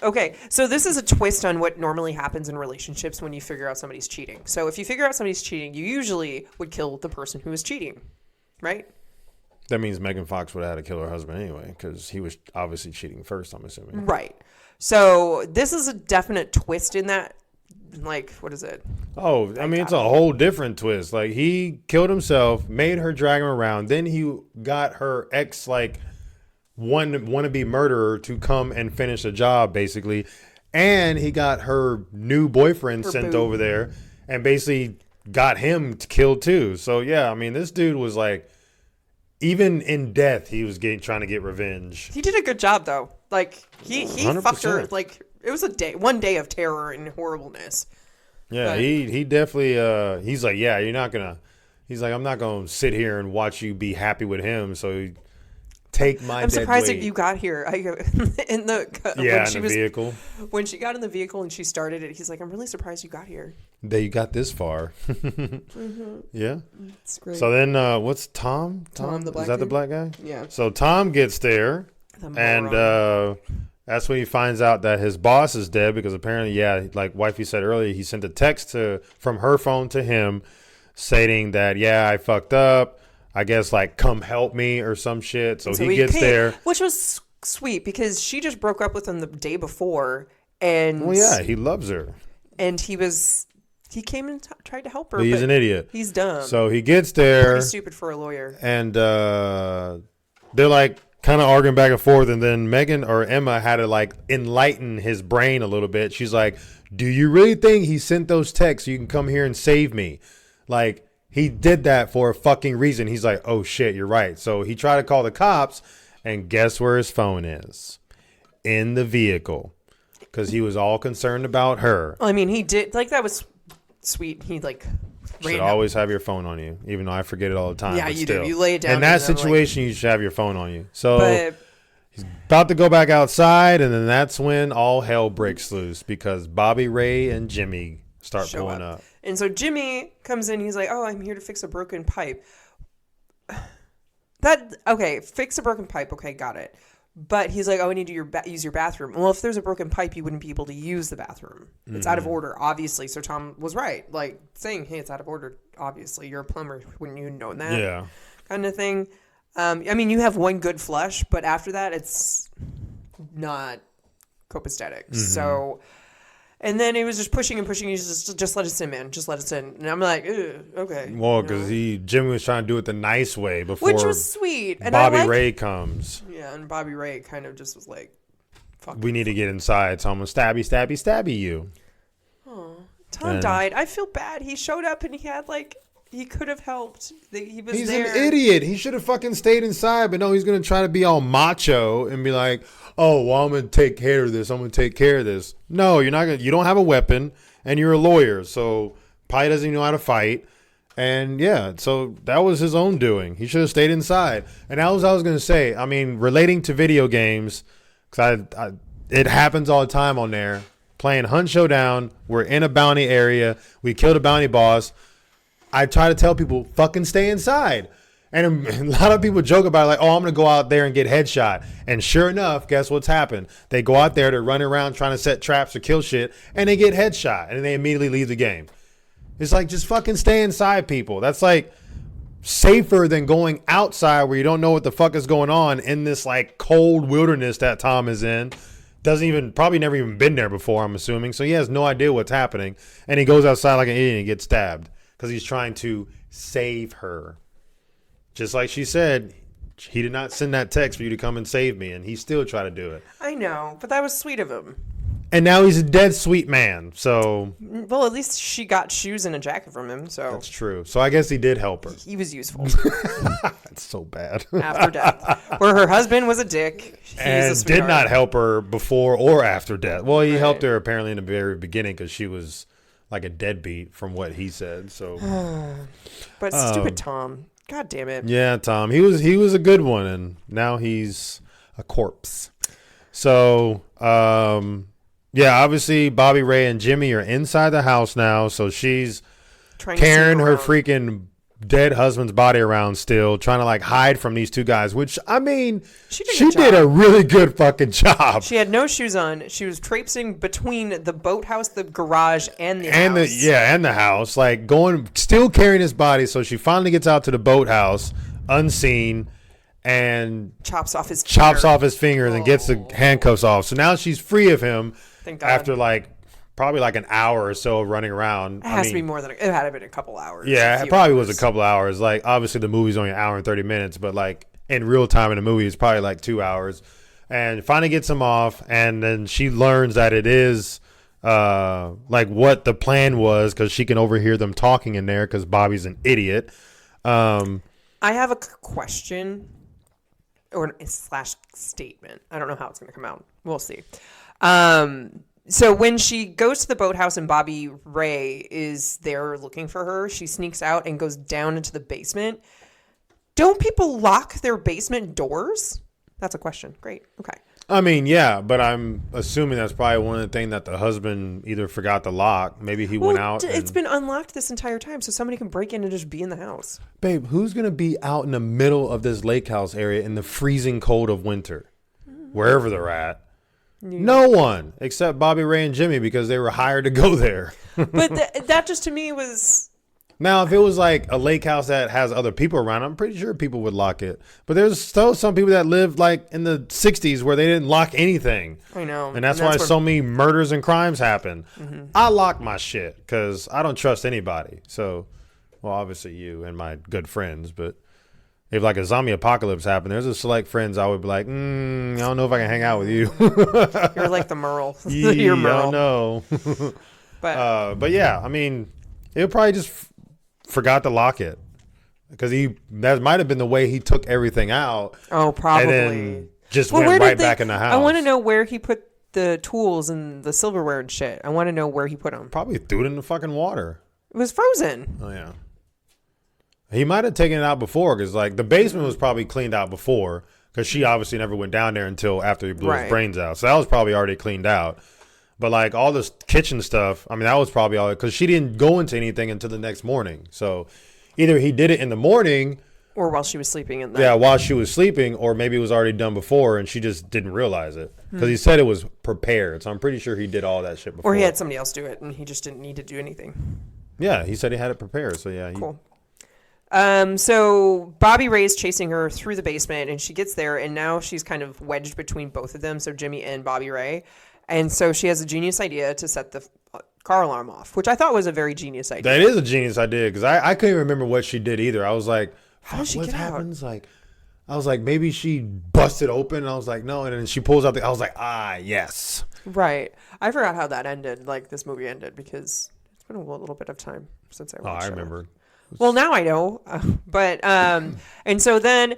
Okay, so this is a twist on what normally happens in relationships when you figure out somebody's cheating. So if you figure out somebody's cheating, you usually would kill the person who is cheating, right? That means Megan Fox would have had to kill her husband anyway because he was obviously cheating first, I'm assuming. Right. So this is a definite twist in that like, what is it? Oh, I mean, it's a whole different twist. Like, he killed himself, made her drag him around. Then he got her ex, like, wannabe murderer to come and finish the job, basically. And he got her new boyfriend sent over there and basically got him killed too. So, yeah, I mean, this dude was like, even in death, he was trying to get revenge. He did a good job, though. Like, he fucked her. Like, it was one day of terror and horribleness. Yeah, but he definitely, he's like, yeah, you're not going to, he's like, I'm not going to sit here and watch you be happy with him. So take my I'm surprised dead weight. that you got here. In the vehicle. When she got in the vehicle and she started it, he's like, I'm really surprised you got here. That you got this far. Yeah. It's great. So then what's Tom? Tom, the black Is that dude? the black guy? Yeah. So Tom gets there and that's when he finds out that his boss is dead because apparently, yeah, like Wifey said earlier, he sent a text from her phone to him stating that, yeah, I fucked up. I guess, like, come help me or some shit. So he gets there. Which was sweet because she just broke up with him the day before. And well, yeah, he loves her. And he came and tried to help her. But he's an idiot. He's dumb. So he gets there. Pretty stupid for a lawyer. And they're, like, kind of arguing back and forth. And then Megan or Emma had to, like, enlighten his brain a little bit. She's like, do you really think he sent those texts so you can come here and save me? Like, he did that for a fucking reason. He's like, oh, shit, you're right. So he tried to call the cops, and guess where his phone is? In the vehicle. Because he was all concerned about her. I mean, he did. Like, that was sweet. He, like, you should always have your phone on you, even though I forget it all the time. Yeah, you do. You lay it down. In that situation, you should have your phone on you. So he's about to go back outside, and then that's when all hell breaks loose because Bobby Ray and Jimmy start pulling up. And so Jimmy comes in. He's like, "Oh, I'm here to fix a broken pipe." Fix a broken pipe. Okay, got it. But he's like, "Oh, I need to use your bathroom." Well, if there's a broken pipe, you wouldn't be able to use the bathroom. It's out of order, obviously. So Tom was right, like saying, "Hey, it's out of order. Obviously, you're a plumber. Wouldn't you know that?" Yeah, kind of thing. I mean, you have one good flush, but after that, it's not copacetic. So. And then he was just pushing and pushing. He's just let us in, man. Just let us in. And I'm like, okay. Well, because Jimmy was trying to do it the nice way before, which was sweet. And Bobby Ray comes. Yeah, and Bobby Ray kind of just was like, "Fuck." We need to get inside. So I'm gonna stabby you. Oh, Tom died. I feel bad. He showed up and he had he could have helped. He's an idiot. He should have fucking stayed inside. But no, he's gonna try to be all macho and be like, oh, well, I'm going to take care of this. I'm going to take care of this. No, you're not going to. You don't have a weapon, and you're a lawyer. So Pi doesn't even know how to fight. And, yeah, so that was his own doing. He should have stayed inside. And that was what I was going to say. I mean, relating to video games, because it happens all the time on there. Playing Hunt Showdown. We're in a bounty area. We killed a bounty boss. I try to tell people, fucking stay inside. And a lot of people joke about it, like, oh, I'm going to go out there and get headshot. And sure enough, guess what's happened? They go out there to run around trying to set traps or kill shit, and they get headshot, and they immediately leave the game. It's like, just fucking stay inside, people. That's like safer than going outside where you don't know what the fuck is going on in this like cold wilderness that Tom is in. Probably never even been there before, I'm assuming. So he has no idea what's happening. And he goes outside like an idiot and gets stabbed because he's trying to save her. Just like she said, he did not send that text for you to come and save me, and he still tried to do it. I know, but that was sweet of him. And now he's a dead sweet man, so... Well, at least she got shoes and a jacket from him, so... That's true. So I guess he did help her. He was useful. That's so bad. After death. Where her husband was a dick. And did not help her before or after death. Well, he helped her apparently in the very beginning because she was like a deadbeat from what he said, so... But stupid Tom. God damn it. Yeah, Tom. He was a good one, and now he's a corpse. So, yeah, obviously Bobby Ray and Jimmy are inside the house now, so she's carrying her freaking dead husband's body around still, trying to like hide from these two guys, which, I mean, she did a really good fucking job. She had no shoes on. She was traipsing between the boathouse, the garage, and the house. And the house, like still carrying his body. So she finally gets out to the boathouse unseen and chops off his fingers and gets the handcuffs off. So now she's free of him after like probably like an hour or so of running around. It has to be more than it had to been a couple hours. Yeah, it probably was a couple hours. Like obviously the movie's only an hour and 30 minutes, but like in real time in the movie it's probably like 2 hours. And finally gets him off, and then she learns that it is like what the plan was, because she can overhear them talking in there because Bobby's an idiot. I have a question or slash statement. I don't know how it's going to come out. We'll see. So when she goes to the boathouse and Bobby Ray is there looking for her, she sneaks out and goes down into the basement. Don't people lock their basement doors? That's a question. Great. Okay. I mean, yeah, but I'm assuming that's probably one of the things that the husband either forgot to lock. Maybe he went out. It's been unlocked this entire time, so somebody can break in and just be in the house. Babe, who's going to be out in the middle of this lake house area in the freezing cold of winter, wherever they're at? Yeah. No one except Bobby Ray and Jimmy, because they were hired to go there. But that just to me was... Now, if it was like a lake house that has other people around, I'm pretty sure people would lock it. But there's still some people that lived like in the 60s where they didn't lock anything. I know. And that's why so many murders and crimes happen. Mm-hmm. I lock my shit because I don't trust anybody. So, well, obviously you and my good friends. But if like a zombie apocalypse happened, there's a select friends I would be like, I don't know if I can hang out with you. You're like the Merle. You're Merle. I know. But yeah, I mean, it would probably just... forgot to lock it because that might have been the way he took everything out. Oh, probably. And then just went right back in the house. I want to know where he put the tools and the silverware and shit. I want to know where he put them. Probably threw it in the fucking water. It was frozen. Oh yeah. He might have taken it out before, because like the basement was probably cleaned out before, because she obviously never went down there until after he blew his brains out. So that was probably already cleaned out. But like all this kitchen stuff, I mean, that was probably all, because she didn't go into anything until the next morning. So either he did it in the morning, or while she was sleeping in there. Yeah, while she was sleeping, or maybe it was already done before and she just didn't realize it. Because he said it was prepared. So I'm pretty sure he did all that shit before. Or he had somebody else do it and he just didn't need to do anything. Yeah, he said he had it prepared. So yeah. Cool. So Bobby Ray's chasing her through the basement and she gets there and now she's kind of wedged between both of them. So Jimmy and Bobby Ray. And so she has a genius idea to set the car alarm off, which I thought was a very genius idea. That is a genius idea, because I couldn't even remember what she did either. I was like, how did she get happens? Like, I was like, maybe she busted open. And I was like, no. And then she pulls out I was like, yes. Right. I forgot how that ended, like this movie ended, because it's been a little bit of time since I watched it. I remember. Well, now I know. And so then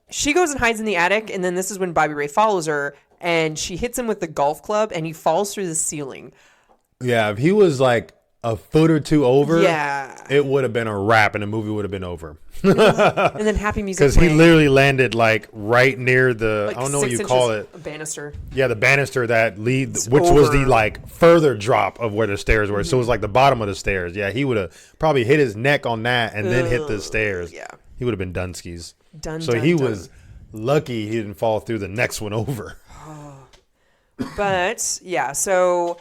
she goes and hides in the attic. And then this is when Bobby Ray follows her. And she hits him with the golf club, and he falls through the ceiling. Yeah, if he was like a foot or two over, yeah, it would have been a wrap, and the movie would have been over. And then happy music, because he literally landed like right near the, like, I don't know what you call it, a banister. Yeah, the banister that leads, which was the like further drop of where the stairs were. Mm-hmm. So it was like the bottom of the stairs. Yeah, he would have probably hit his neck on that and then hit the stairs. Yeah, he would have been Dunskies. He was lucky he didn't fall through the next one over. But yeah, so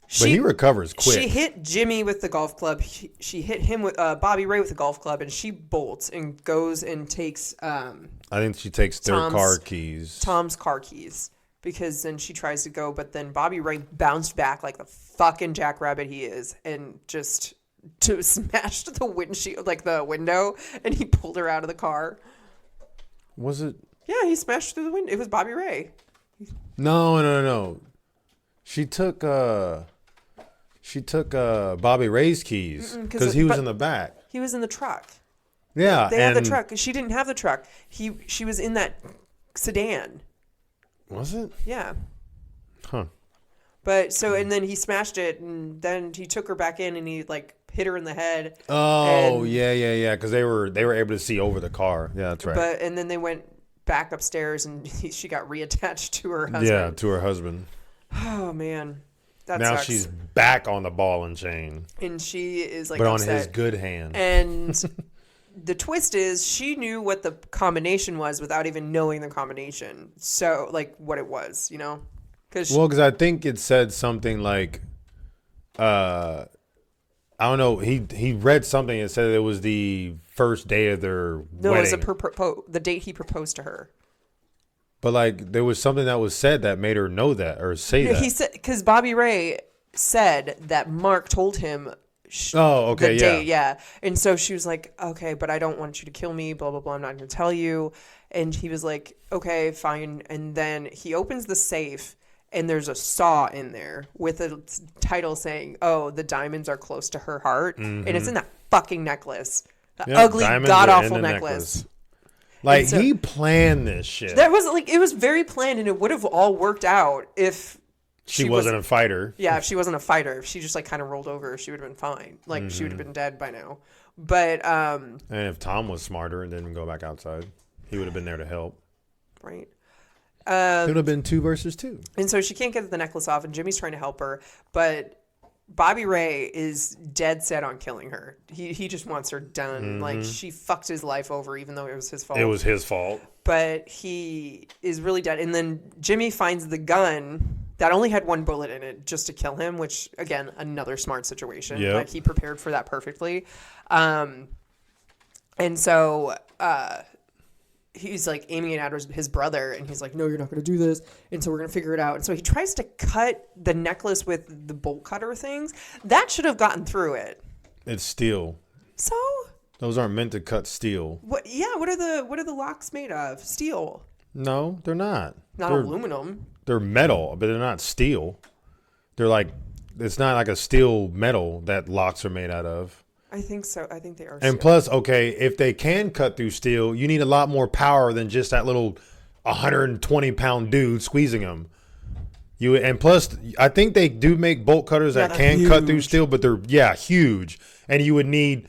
he recovers quick. She hit Jimmy with the golf club. She hit him with Bobby Ray with the golf club, and she bolts and goes and takes. I think she takes their car keys. Tom's car keys, because then she tries to go, but then Bobby Ray bounced back like the fucking jackrabbit he is, and just smashed the windshield, like the window, and he pulled her out of the car. Was it? Yeah, he smashed through the window. It was Bobby Ray. No. She took Bobby Ray's keys because he was in the back. He was in the truck. Yeah, they had the truck. She didn't have the truck. She was in that sedan. Was it? Yeah. Huh. But so, and then he smashed it, and then he took her back in, and he like hit her in the head. Oh, yeah. Because they were able to see over the car. Yeah, that's right. And then they went back upstairs, and she got reattached to her husband. Yeah, to her husband. Oh man, that now sucks. She's back on the ball and chain, and she is like, but upset. on his good hand. And the twist is, she knew what the combination was without even knowing the combination. So like what it was, because I think it said something like, I don't know. He read something and said it was the first day of their wedding. No, it was the date he proposed to her. But like, there was something that was said that made her know that or say that. He said, because Bobby Ray said that Mark told him. Okay, the date, yeah. And so she was like, okay, but I don't want you to kill me, blah, blah, blah. I'm not going to tell you. And he was like, okay, fine. And then he opens the safe and there's a saw in there with a title saying, oh, the diamonds are close to her heart. And it's in that fucking necklace. The ugly, god-awful necklace. Like, so, he planned this shit. That was like, it was very planned, and it would have all worked out if she wasn't a fighter. Yeah, if she wasn't a fighter. If she just like kind of rolled over, she would have been fine. Like, she would have been dead by now. But and if Tom was smarter and didn't go back outside, he would have been there to help. Right. It would have been 2 versus 2. And so she can't get the necklace off, and Jimmy's trying to help her, but Bobby Ray is dead set on killing her. He just wants her done. Like, she fucked his life over, even though it was his fault. It was his fault. But he is really dead. And then Jimmy finds the gun that only had 1 bullet in it just to kill him, which, again, another smart situation. Yep. Like, he prepared for that perfectly. And so he's like aiming it at his brother, and he's like, no, you're not going to do this. And so we're going to figure it out. And so he tries to cut the necklace with the bolt cutter things. That should have gotten through it. It's steel. So? Those aren't meant to cut steel. What? Yeah. What are the locks made of? Steel. No, they're not. They're aluminum. They're metal, but they're not steel. They're like, it's not like a steel metal that locks are made out of. I think so. I think they are. And plus, okay, if they can cut through steel, you need a lot more power than just that little 120-pound dude squeezing them. And plus, I think they do make bolt cutters that can cut through steel, but they're huge, and you would need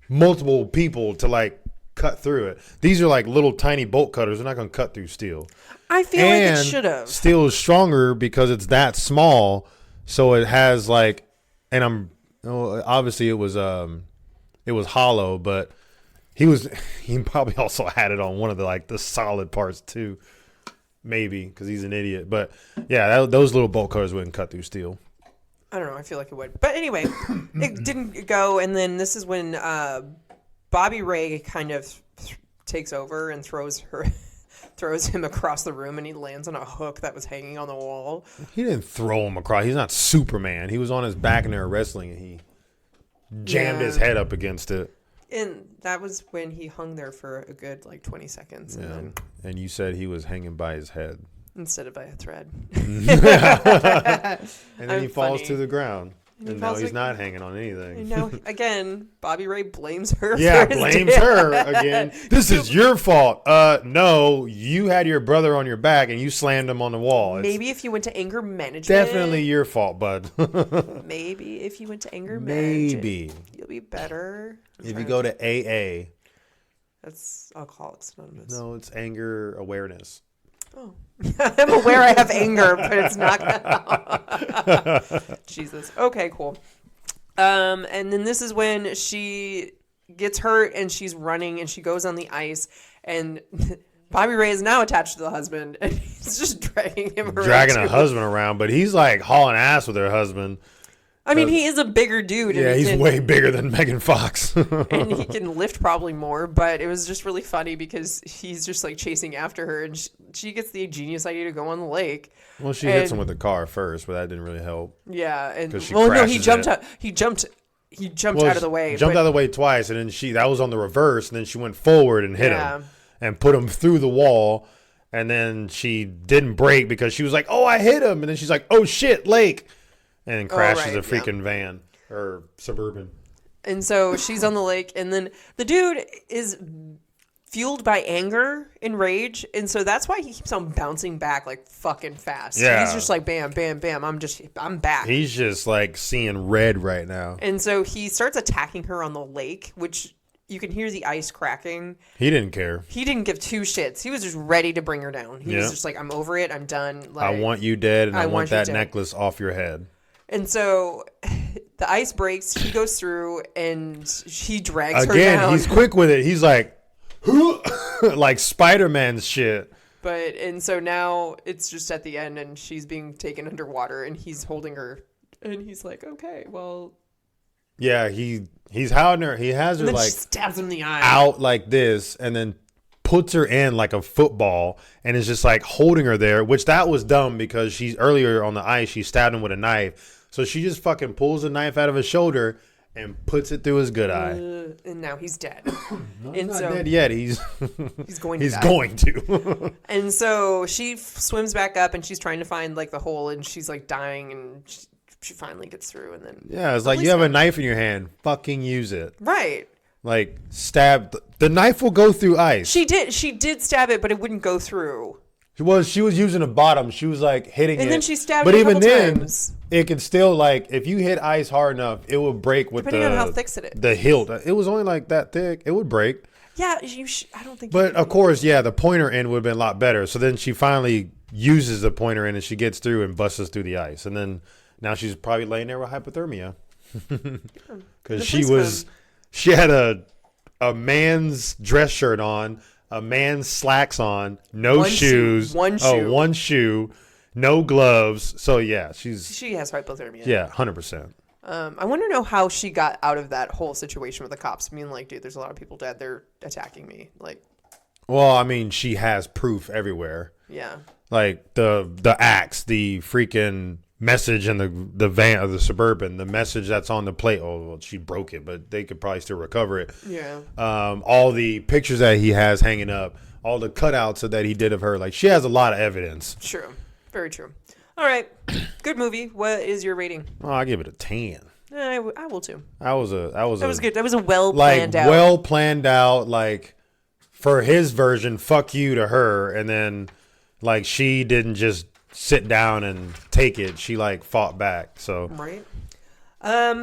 multiple people to like cut through it. These are like little tiny bolt cutters. They're not going to cut through steel. I feel like it should have. Steel is stronger because it's that small, so it has like, and obviously it was hollow, but he probably also had it on one of the solid parts too, maybe because he's an idiot. But yeah, those little bolt cutters wouldn't cut through steel. I don't know. I feel like it would, but anyway, it didn't go. And then this is when Bobby Ray kind of takes over and throws him across the room, and he lands on a hook that was hanging on the wall. He didn't throw him across. He's not Superman. He was on his back and they were wrestling, and he jammed his head up against it. And that was when he hung there for a good 20 seconds. Yeah. And you said he was hanging by his head. Instead of by a thread. And then he falls to the ground. And now he's not hanging on anything. And now, again, Bobby Ray blames her. Yeah, blames her again. This is your fault. No, you had your brother on your back and you slammed him on the wall. Maybe if you went to anger management. Definitely your fault, bud. Maybe if you went to anger management. You'll be better. If you go to AA. That's Alcoholics Anonymous. No, it's anger awareness. Oh, I'm aware I have anger, but it's not. Jesus. Okay, cool. And then this is when she gets hurt and she's running and she goes on the ice, and Bobby Ray is now attached to the husband, and he's just dragging him around. Dragging a husband around, but he's like hauling ass with her husband. I mean, he is a bigger dude. Yeah, he's way bigger than Megan Fox. And he can lift probably more, but it was just really funny because he's just chasing after her, and she gets the genius idea to go on the lake. Well, she hits him with the car first, but that didn't really help. Yeah, and no, he jumped out. He jumped out of the way. Jumped out of the way twice, and then that was on the reverse, and then she went forward and hit him and put him through the wall. And then she didn't brake because she was like, "Oh, I hit him," and then she's like, "Oh shit, lake." And crashes a freaking van or Suburban. And so she's on the lake, and then the dude is fueled by anger and rage, and so that's why he keeps on bouncing back fucking fast. Yeah. He's just bam, bam, bam. I'm back. He's just seeing red right now. And so he starts attacking her on the lake, which you can hear the ice cracking. He didn't care. He didn't give 2 shits. He was just ready to bring her down. He was just I'm over it. I'm done. I want you dead, and I want that necklace off your head. And so the ice breaks, he goes through, and he drags her down. Again, he's quick with it. He's like Spider-Man shit. And so now it's just at the end, and she's being taken underwater, and he's holding her, and he's like, okay, well. Yeah, he's holding her. He has her she stabs him in the eye. Out like this, and then puts her in like a football and is just like holding her there, which that was dumb because she's earlier on the ice, she stabbed him with a knife. So she just fucking pulls the knife out of his shoulder and puts it through his good eye. And now he's dead. No, he's not dead yet. He's going to he's die. going to. And so she swims back up and she's trying to find like the hole and she's like dying and she finally gets through and then. Yeah, it's like you have a knife in your hand. Fucking use it. Right. Like stab. The knife will go through ice. She did stab it, but it wouldn't go through. She was using the bottom. She was like hitting it. And then she stabbed but it a even couple then, times. It could still like if you hit ice hard enough, it would break with Depending on how thick it is. The hilt. It was only like that thick. It would break. Yeah, I don't think. But of course, yeah, the pointer end would have been a lot better. So then she finally uses the pointer end and she gets through and busts through the ice. And then now she's probably laying there with hypothermia because she had a man's dress shirt on. A man's slacks on, no shoes, one shoe, no gloves. So yeah, she has hypothermia. Yeah, 100%. I want to know how she got out of that whole situation with the cops. I mean, like, dude, there's a lot of people dead. They're attacking me. Like, well, I mean, she has proof everywhere. Yeah. Like the axe, the freaking message in the van of the Suburban, the message that's on the plate. Oh, well, she broke it, but they could probably still recover it. Yeah. All the pictures that he has hanging up, all the cutouts that he did of her. Like, she has a lot of evidence. True. Very true. All right. Good movie. What is your rating? Oh, I give it a 10. I will too. That was good. That was a well planned out. Well planned out. Like, for his version, fuck you to her, and then like she didn't just sit down and take it. She like fought back. So right.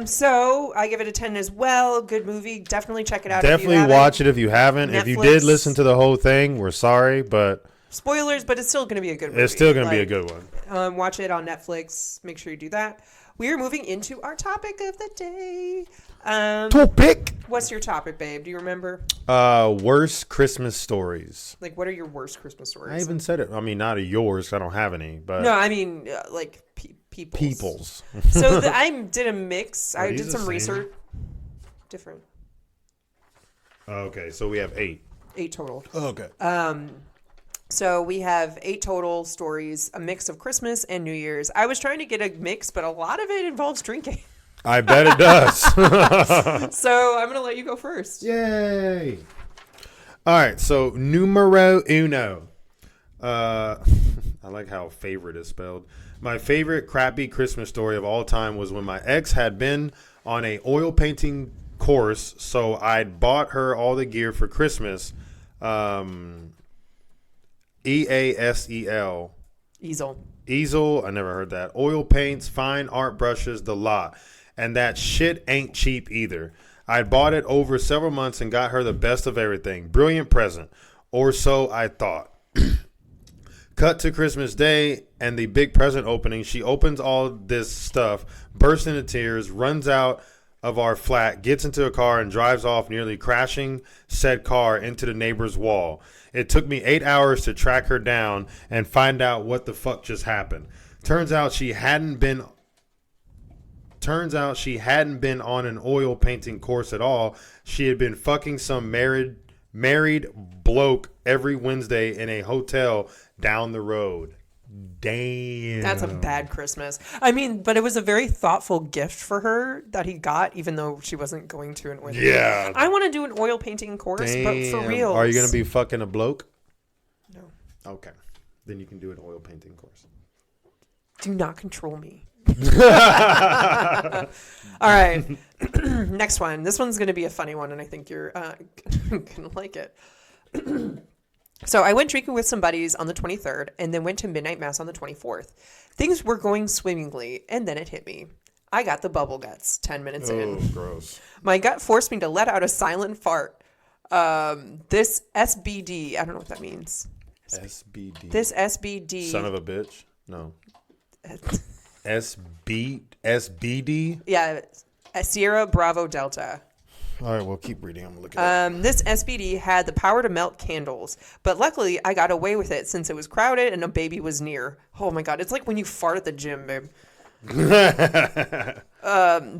So I give it a 10 as well. Good movie. Definitely check it out. Definitely watch it if you haven't. Netflix. If you did listen to the whole thing, we're sorry, but spoilers. But it's still going to be a good movie. It's still going to be a good one. Watch it on Netflix. Make sure you do that. We are moving into our topic of the day. Topic. What's your topic, babe? Do you remember? Worst Christmas stories. Like, what are your worst Christmas stories? I even said it. I mean, not of yours. I don't have any. But no, I mean, like people's. So I did a mix. I did some research. Different. Okay, so we have 8. 8 total. Oh, okay. So we have 8 total stories, a mix of Christmas and New Year's. I was trying to get a mix, but a lot of it involves drinking. I bet it does. So I'm going to let you go first. Yay. All right. So numero uno. I like how favorite is spelled. My favorite crappy Christmas story of all time was when my ex had been on a oil painting course. So I'd bought her all the gear for Christmas. EASEL. Easel. I never heard that. Oil paints, fine art brushes, the lot. And that shit ain't cheap either. I bought it over several months and got her the best of everything. Brilliant present. Or so I thought. Cut to Christmas Day and the big present opening. She opens all this stuff, bursts into tears, runs out of our flat, gets into a car and drives off, nearly crashing said car into the neighbor's wall. It took me 8 hours to track her down and find out what the fuck just happened. Turns out she hadn't been on an oil painting course at all. She had been fucking some married bloke every Wednesday in a hotel down the road. Damn. That's a bad Christmas. I mean, but it was a very thoughtful gift for her that he got, even though she wasn't going to an oil painting. Yeah. I want to do an oil painting course, but for real. Are you going to be fucking a bloke? No. Okay. Then you can do an oil painting course. Do not control me. All right. Next one. This one's going to be a funny one, and I think you're going to like it. So I went drinking with some buddies on the 23rd and then went to midnight mass on the 24th. Things were going swimmingly, and then it hit me. I got the bubble guts 10 minutes in. Oh, gross. My gut forced me to let out a silent fart. This SBD, I don't know what that means. SBD. This SBD. Son of a bitch? No. SBD? Yeah, Sierra Bravo Delta. All right, well, keep reading. I'm going to look at it. This SBD had the power to melt candles, but luckily I got away with it since it was crowded and a baby was near. Oh my God, it's like when you fart at the gym, babe.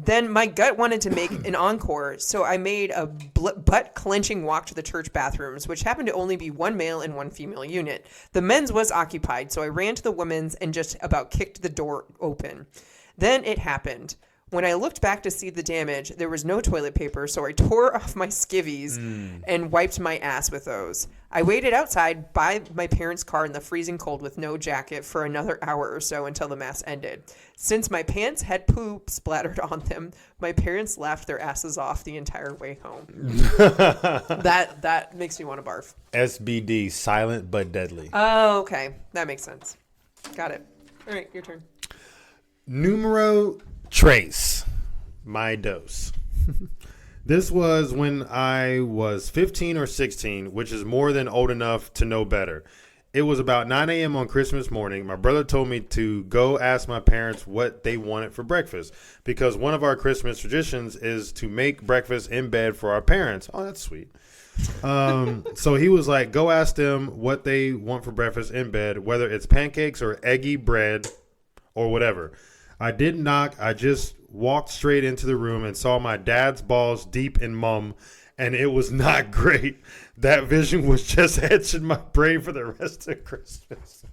then my gut wanted to make an encore, so I made a butt-clenching walk to the church bathrooms, which happened to only be one male and one female unit. The men's was occupied, so I ran to the women's and just about kicked the door open. Then it happened. When I looked back to see the damage, there was no toilet paper, so I tore off my skivvies and wiped my ass with those. I waited outside by my parents' car in the freezing cold with no jacket for another hour or so until the mass ended. Since my pants had poop splattered on them, my parents laughed their asses off the entire way home. That makes me want to barf. SBD, silent but deadly. Oh, okay. That makes sense. Got it. All right, your turn. Numero Trace, my dose. This was when I was 15 or 16, which is more than old enough to know better. It was about 9 a.m. on Christmas morning. My brother told me to go ask my parents what they wanted for breakfast because one of our Christmas traditions is to make breakfast in bed for our parents. Oh, that's sweet. So he was like, go ask them what they want for breakfast in bed, whether it's pancakes or eggy bread or whatever. I didn't knock. I just walked straight into the room and saw my dad's balls deep in mum, and it was not great. That vision was just etched in my brain for the rest of Christmas.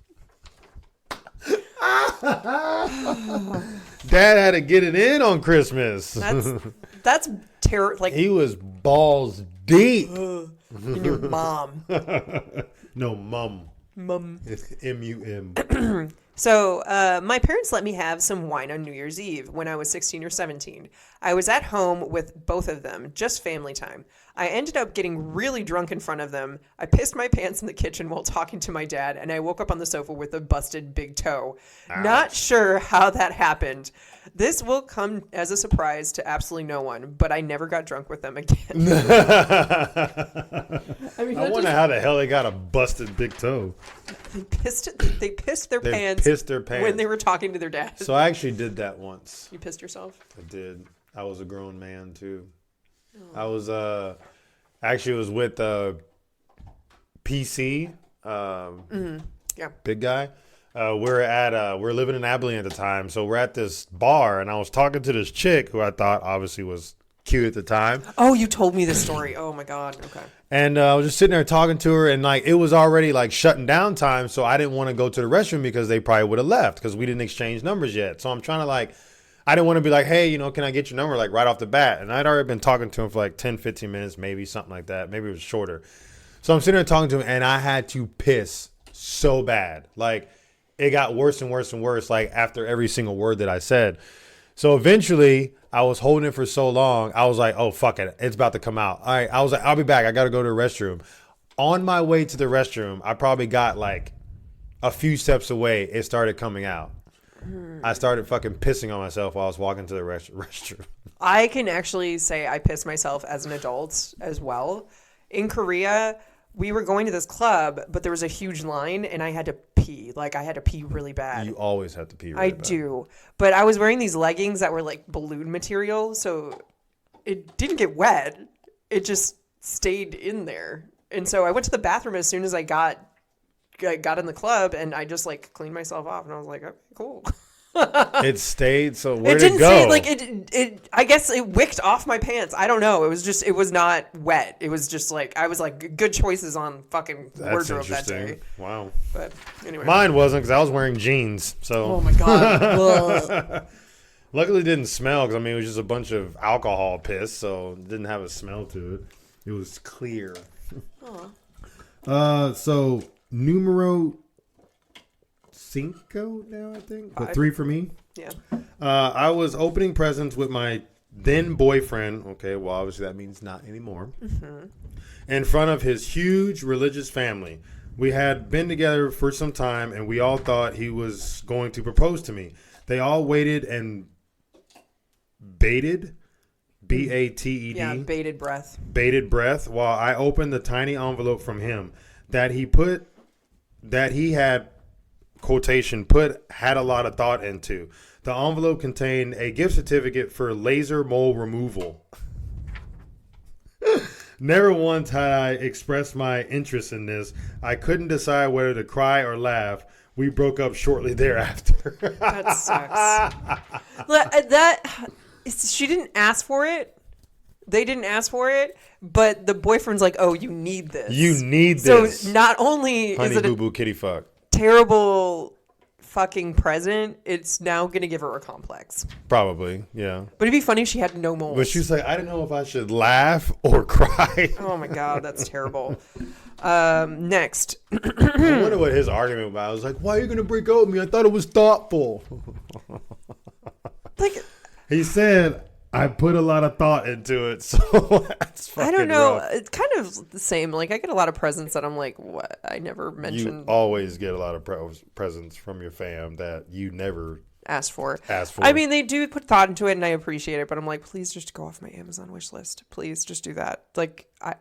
Dad had to get it in on Christmas. That's terror. Like he was balls deep. In your mom. No, mum. Mum. It's M-U-M. So my parents let me have some wine on New Year's Eve when I was 16 or 17. I was at home with both of them, just family time. I ended up getting really drunk in front of them. I pissed my pants in the kitchen while talking to my dad, and I woke up on the sofa with a busted big toe. Ouch. Not sure how that happened. This will come as a surprise to absolutely no one, but I never got drunk with them again. I wonder how the hell they got a busted big toe. They pissed their pants when they were talking to their dad. So I actually did that once. You pissed yourself? I did. I was a grown man too. Oh. I was actually it was with PC. Yeah. Big guy. We're living in Abilene at the time, so we're at this bar, and I was talking to this chick who I thought obviously was cute at the time. Oh, you told me this story. Oh my god. Okay. And I was just sitting there talking to her, and like it was already like shutting down time, so I didn't want to go to the restroom because they probably would have left because we didn't exchange numbers yet. So I'm trying to like, I didn't want to be like, hey, can I get your number like right off the bat? And I'd already been talking to him for like 10, 15 minutes, maybe something like that. Maybe it was shorter. So I'm sitting there talking to him, and I had to piss so bad. Like it got worse and worse and worse, like after every single word that I said. So eventually I was holding it for so long. I was like, oh, fuck it. It's about to come out. All right. I was like, I'll be back. I got to go to the restroom. On my way to the restroom, I probably got like a few steps away. It started coming out. I started fucking pissing on myself while I was walking to the restroom. I can actually say I pissed myself as an adult as well. In Korea, we were going to this club, but there was a huge line, and I had to pee. Like, I had to pee really bad. You always have to pee really bad. I do. But I was wearing these leggings that were, like, balloon material, so it didn't get wet. It just stayed in there. And so I went to the bathroom as soon as I got in the club, and I just, like, cleaned myself off, and I was like, okay, cool. It stayed, so where'd it didn't it go? Say, like, it I guess it wicked off my pants. I don't know. It was not wet. It was just like, I was like, good choices on fucking wardrobe that day. Wow. But anyway. Mine wasn't because I was wearing jeans, so. Oh my God. Luckily it didn't smell because, I mean, it was just a bunch of alcohol piss, so it didn't have a smell to it. It was clear. So, numero cinco now, I think. But 3 for me. Yeah. I was opening presents with my then boyfriend. Okay, well, obviously that means not anymore. Mm-hmm. In front of his huge religious family. We had been together for some time, and we all thought he was going to propose to me. They all waited and baited. B-A-T-E-D. Yeah, bated breath. Bated breath while I opened the tiny envelope from him that he had, quotation, had a lot of thought into. The envelope contained a gift certificate for laser mole removal. Never once had I expressed my interest in this. I couldn't decide whether to cry or laugh. We broke up shortly thereafter. That sucks. she didn't ask for it. They didn't ask for it, but the boyfriend's like, "Oh, you need this. You need this." So not only Honey is it boo boo kitty fuck. terrible fucking present, it's now gonna give her a complex. Probably, yeah. But it'd be funny if she had no moles. But she's like, I don't know if I should laugh or cry. Oh my god, that's terrible. Next. I wonder what his argument was. I was like, why are you gonna break up with me? I thought it was thoughtful. Like, he said, I put a lot of thought into it, so that's fucking I don't know. rough. It's kind of the same. Like, I get a lot of presents that I'm like, what? I never You mentioned, always get a lot of presents from your fam that you never asked for. asked for. I mean, they do put thought into it, and I appreciate it. But I'm like, please just go off my Amazon wish list. Please just do that. Like, I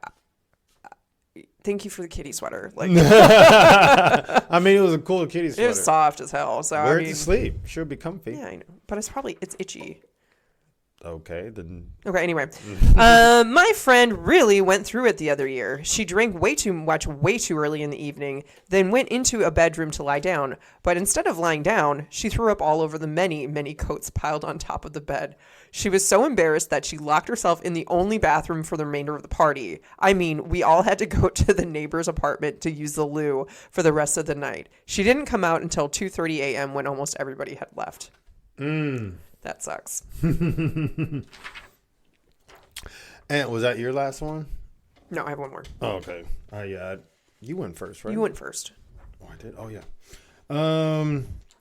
thank you for the kitty sweater. Like, I mean, it was a cool kitty sweater. it was soft as hell. So Wear I it mean, to sleep. Should be comfy. yeah, I know. But it's itchy. Okay, then. Okay, anyway. My friend really went through it the other year. She drank way too much way too early in the evening, then went into a bedroom to lie down. But instead of lying down, she threw up all over the many, many coats piled on top of the bed. She was so embarrassed that she locked herself in the only bathroom for the remainder of the party. I mean, we all had to go to the neighbor's apartment to use the loo for the rest of the night. She didn't come out until 2:30 a.m. when almost everybody had left. That sucks. And was that your last one? No, I have one more. Oh, okay. Yeah, you went first, right? You went first. Oh, I did? Oh, yeah.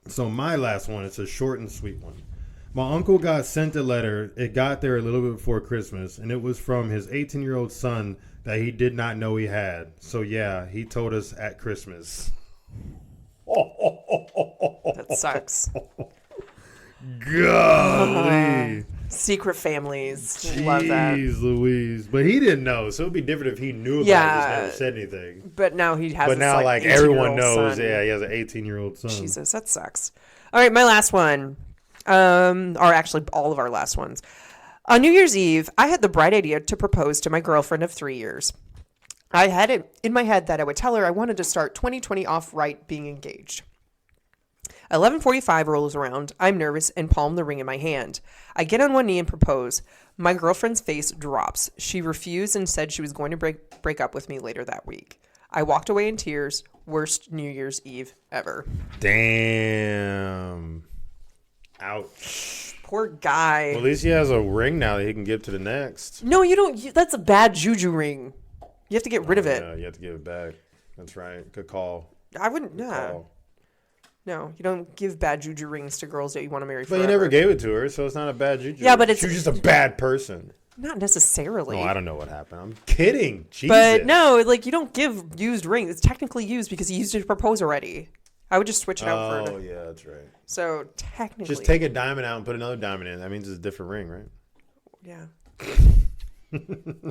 So my last one, it's a short and sweet one. My uncle got sent a letter. It got there a little bit before Christmas, and it was from his 18-year-old son that he did not know he had. So, yeah, he told us at Christmas. That sucks. Golly. Secret families. Love that. Jeez Louise. But he didn't know, so it'd be different if he knew about it and just never said anything. But now he has But this, now, like, everyone knows, son. yeah, he has an 18-year-old son. Jesus, that sucks. All right, my last one. Or actually all of our last ones. On New Year's Eve, I had the bright idea to propose to my girlfriend of 3 years. I had it in my head that I would tell her I wanted to start 2020 off right being engaged. 11:45 rolls around. I'm nervous and palm the ring in my hand. I get on one knee and propose. My girlfriend's face drops. She refused and said she was going to break up with me later that week. I walked away in tears. Worst New Year's Eve ever. Damn. Ouch. Poor guy. Well, at least he has a ring now that he can give to the next. No, you don't. That's a bad juju ring. You have to get rid of it. Yeah, you have to give it back. That's right. Good call. I wouldn't. Good Nah. call. No, you don't give bad juju rings to girls that you want to marry But forever. you never gave it to her, so it's not a bad juju. Yeah, but it's- she was just a bad person. Not necessarily. Oh, I don't know what happened. I'm kidding. Jesus. But no, like you don't give used rings. It's technically used because he used it to propose already. I would just switch it out for Oh, it. yeah, that's right. So technically, Just take a diamond out and put another diamond in. That means it's a different ring, right? yeah.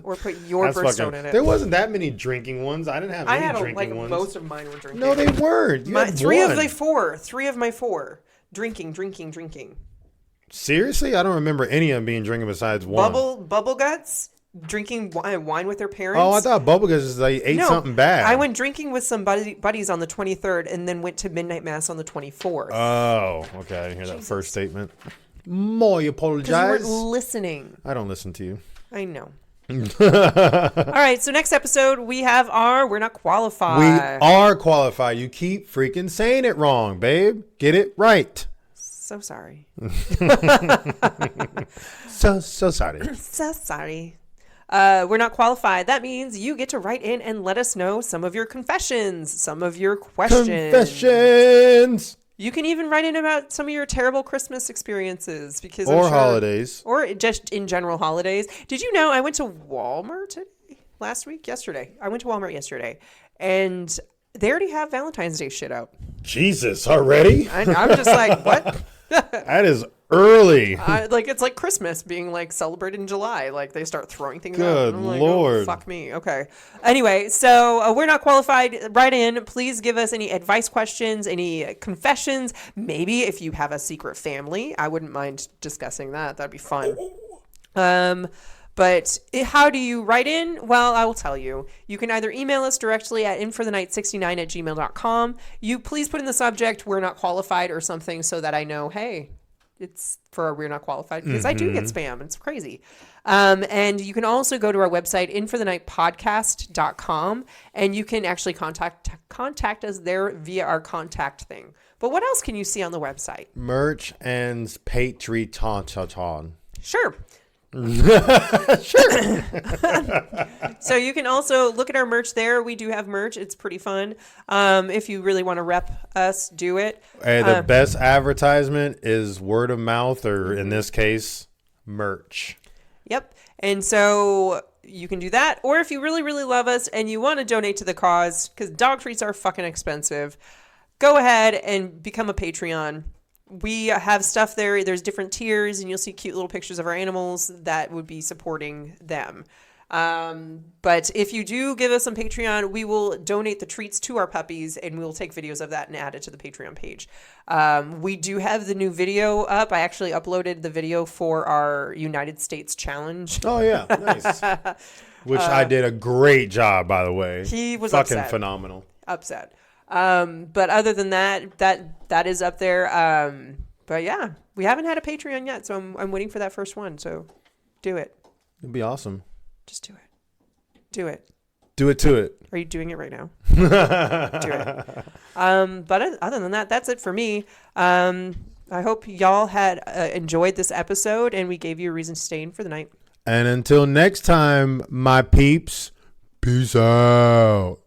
Or put your That's birthstone fucking. in it. There wasn't that many drinking ones. I didn't have I any had drinking ones. most of mine were drinking. No, they weren't. You had Three one. of my four. Three of my four. Drinking. Seriously, I don't remember any of them being drinking besides one. Bubble guts. Drinking wine with their parents. Oh, I thought Bubblegum is they ate something bad. I went drinking with some buddies on the 23rd and then went to midnight mass on the 24th. Oh, okay. I didn't hear that first statement. More apologize. Because you weren't listening. I don't listen to you. I know. All right, so next episode we have our We're Not Qualified. We are qualified. You keep freaking saying it wrong, babe. Get it right. So sorry. So sorry. So sorry. We're not qualified. That means you get to write in and let us know some of your confessions, some of your questions. Confessions. You can even write in about some of your terrible Christmas experiences because Holidays. or just in general holidays. Did you know I went to Walmart yesterday? I went to Walmart yesterday, and they already have Valentine's Day shit out. Jesus, already? I'm just like, what? That is early. It's like Christmas being like celebrated in July. Like they start throwing things out. Good I'm like, Lord. Oh, fuck me. Okay. Anyway, so we're not qualified. Write in. Please give us any advice questions, any confessions. Maybe if you have a secret family, I wouldn't mind discussing that. That'd be fun. But how do you write in? Well, I will tell you. You can either email us directly at inforthenight69@gmail.com. You please put in the subject, we're not qualified or something so that I know, hey, it's for We're Not Qualified, because I do get spam. It's crazy. And you can also go to our website, infothenightpodcast.com, and you can actually contact us there via our contact thing. But what else can you see on the website? Merch and Patreon. Sure. Sure. So you can also look at our merch there. We do have merch. It's pretty fun. If you really want to rep us, do it. Hey, the best advertisement is word of mouth, or in this case, merch. Yep. And so you can do that. Or if you really, really love us and you want to donate to the cause, because dog treats are fucking expensive, go ahead and become a Patreon. We have stuff there. There's different tiers, and you'll see cute little pictures of our animals that would be supporting them. But if you do give us some Patreon, we will donate the treats to our puppies, and we will take videos of that and add it to the Patreon page. We do have the new video up. I actually uploaded the video for our United States Challenge. Oh, yeah. Nice. Which I did a great job, by the way. He was fucking upset. phenomenal. Upset. But other than that is up there. But yeah, we haven't had a Patreon yet, so I'm waiting for that first one. So do it. It'd be awesome. Just do it. Do it. Do it to it. Are you doing it right now? Do it. But other than that, that's it for me. I hope y'all had enjoyed this episode, and we gave you a reason to stay in for the night. And until next time, my peeps, peace out.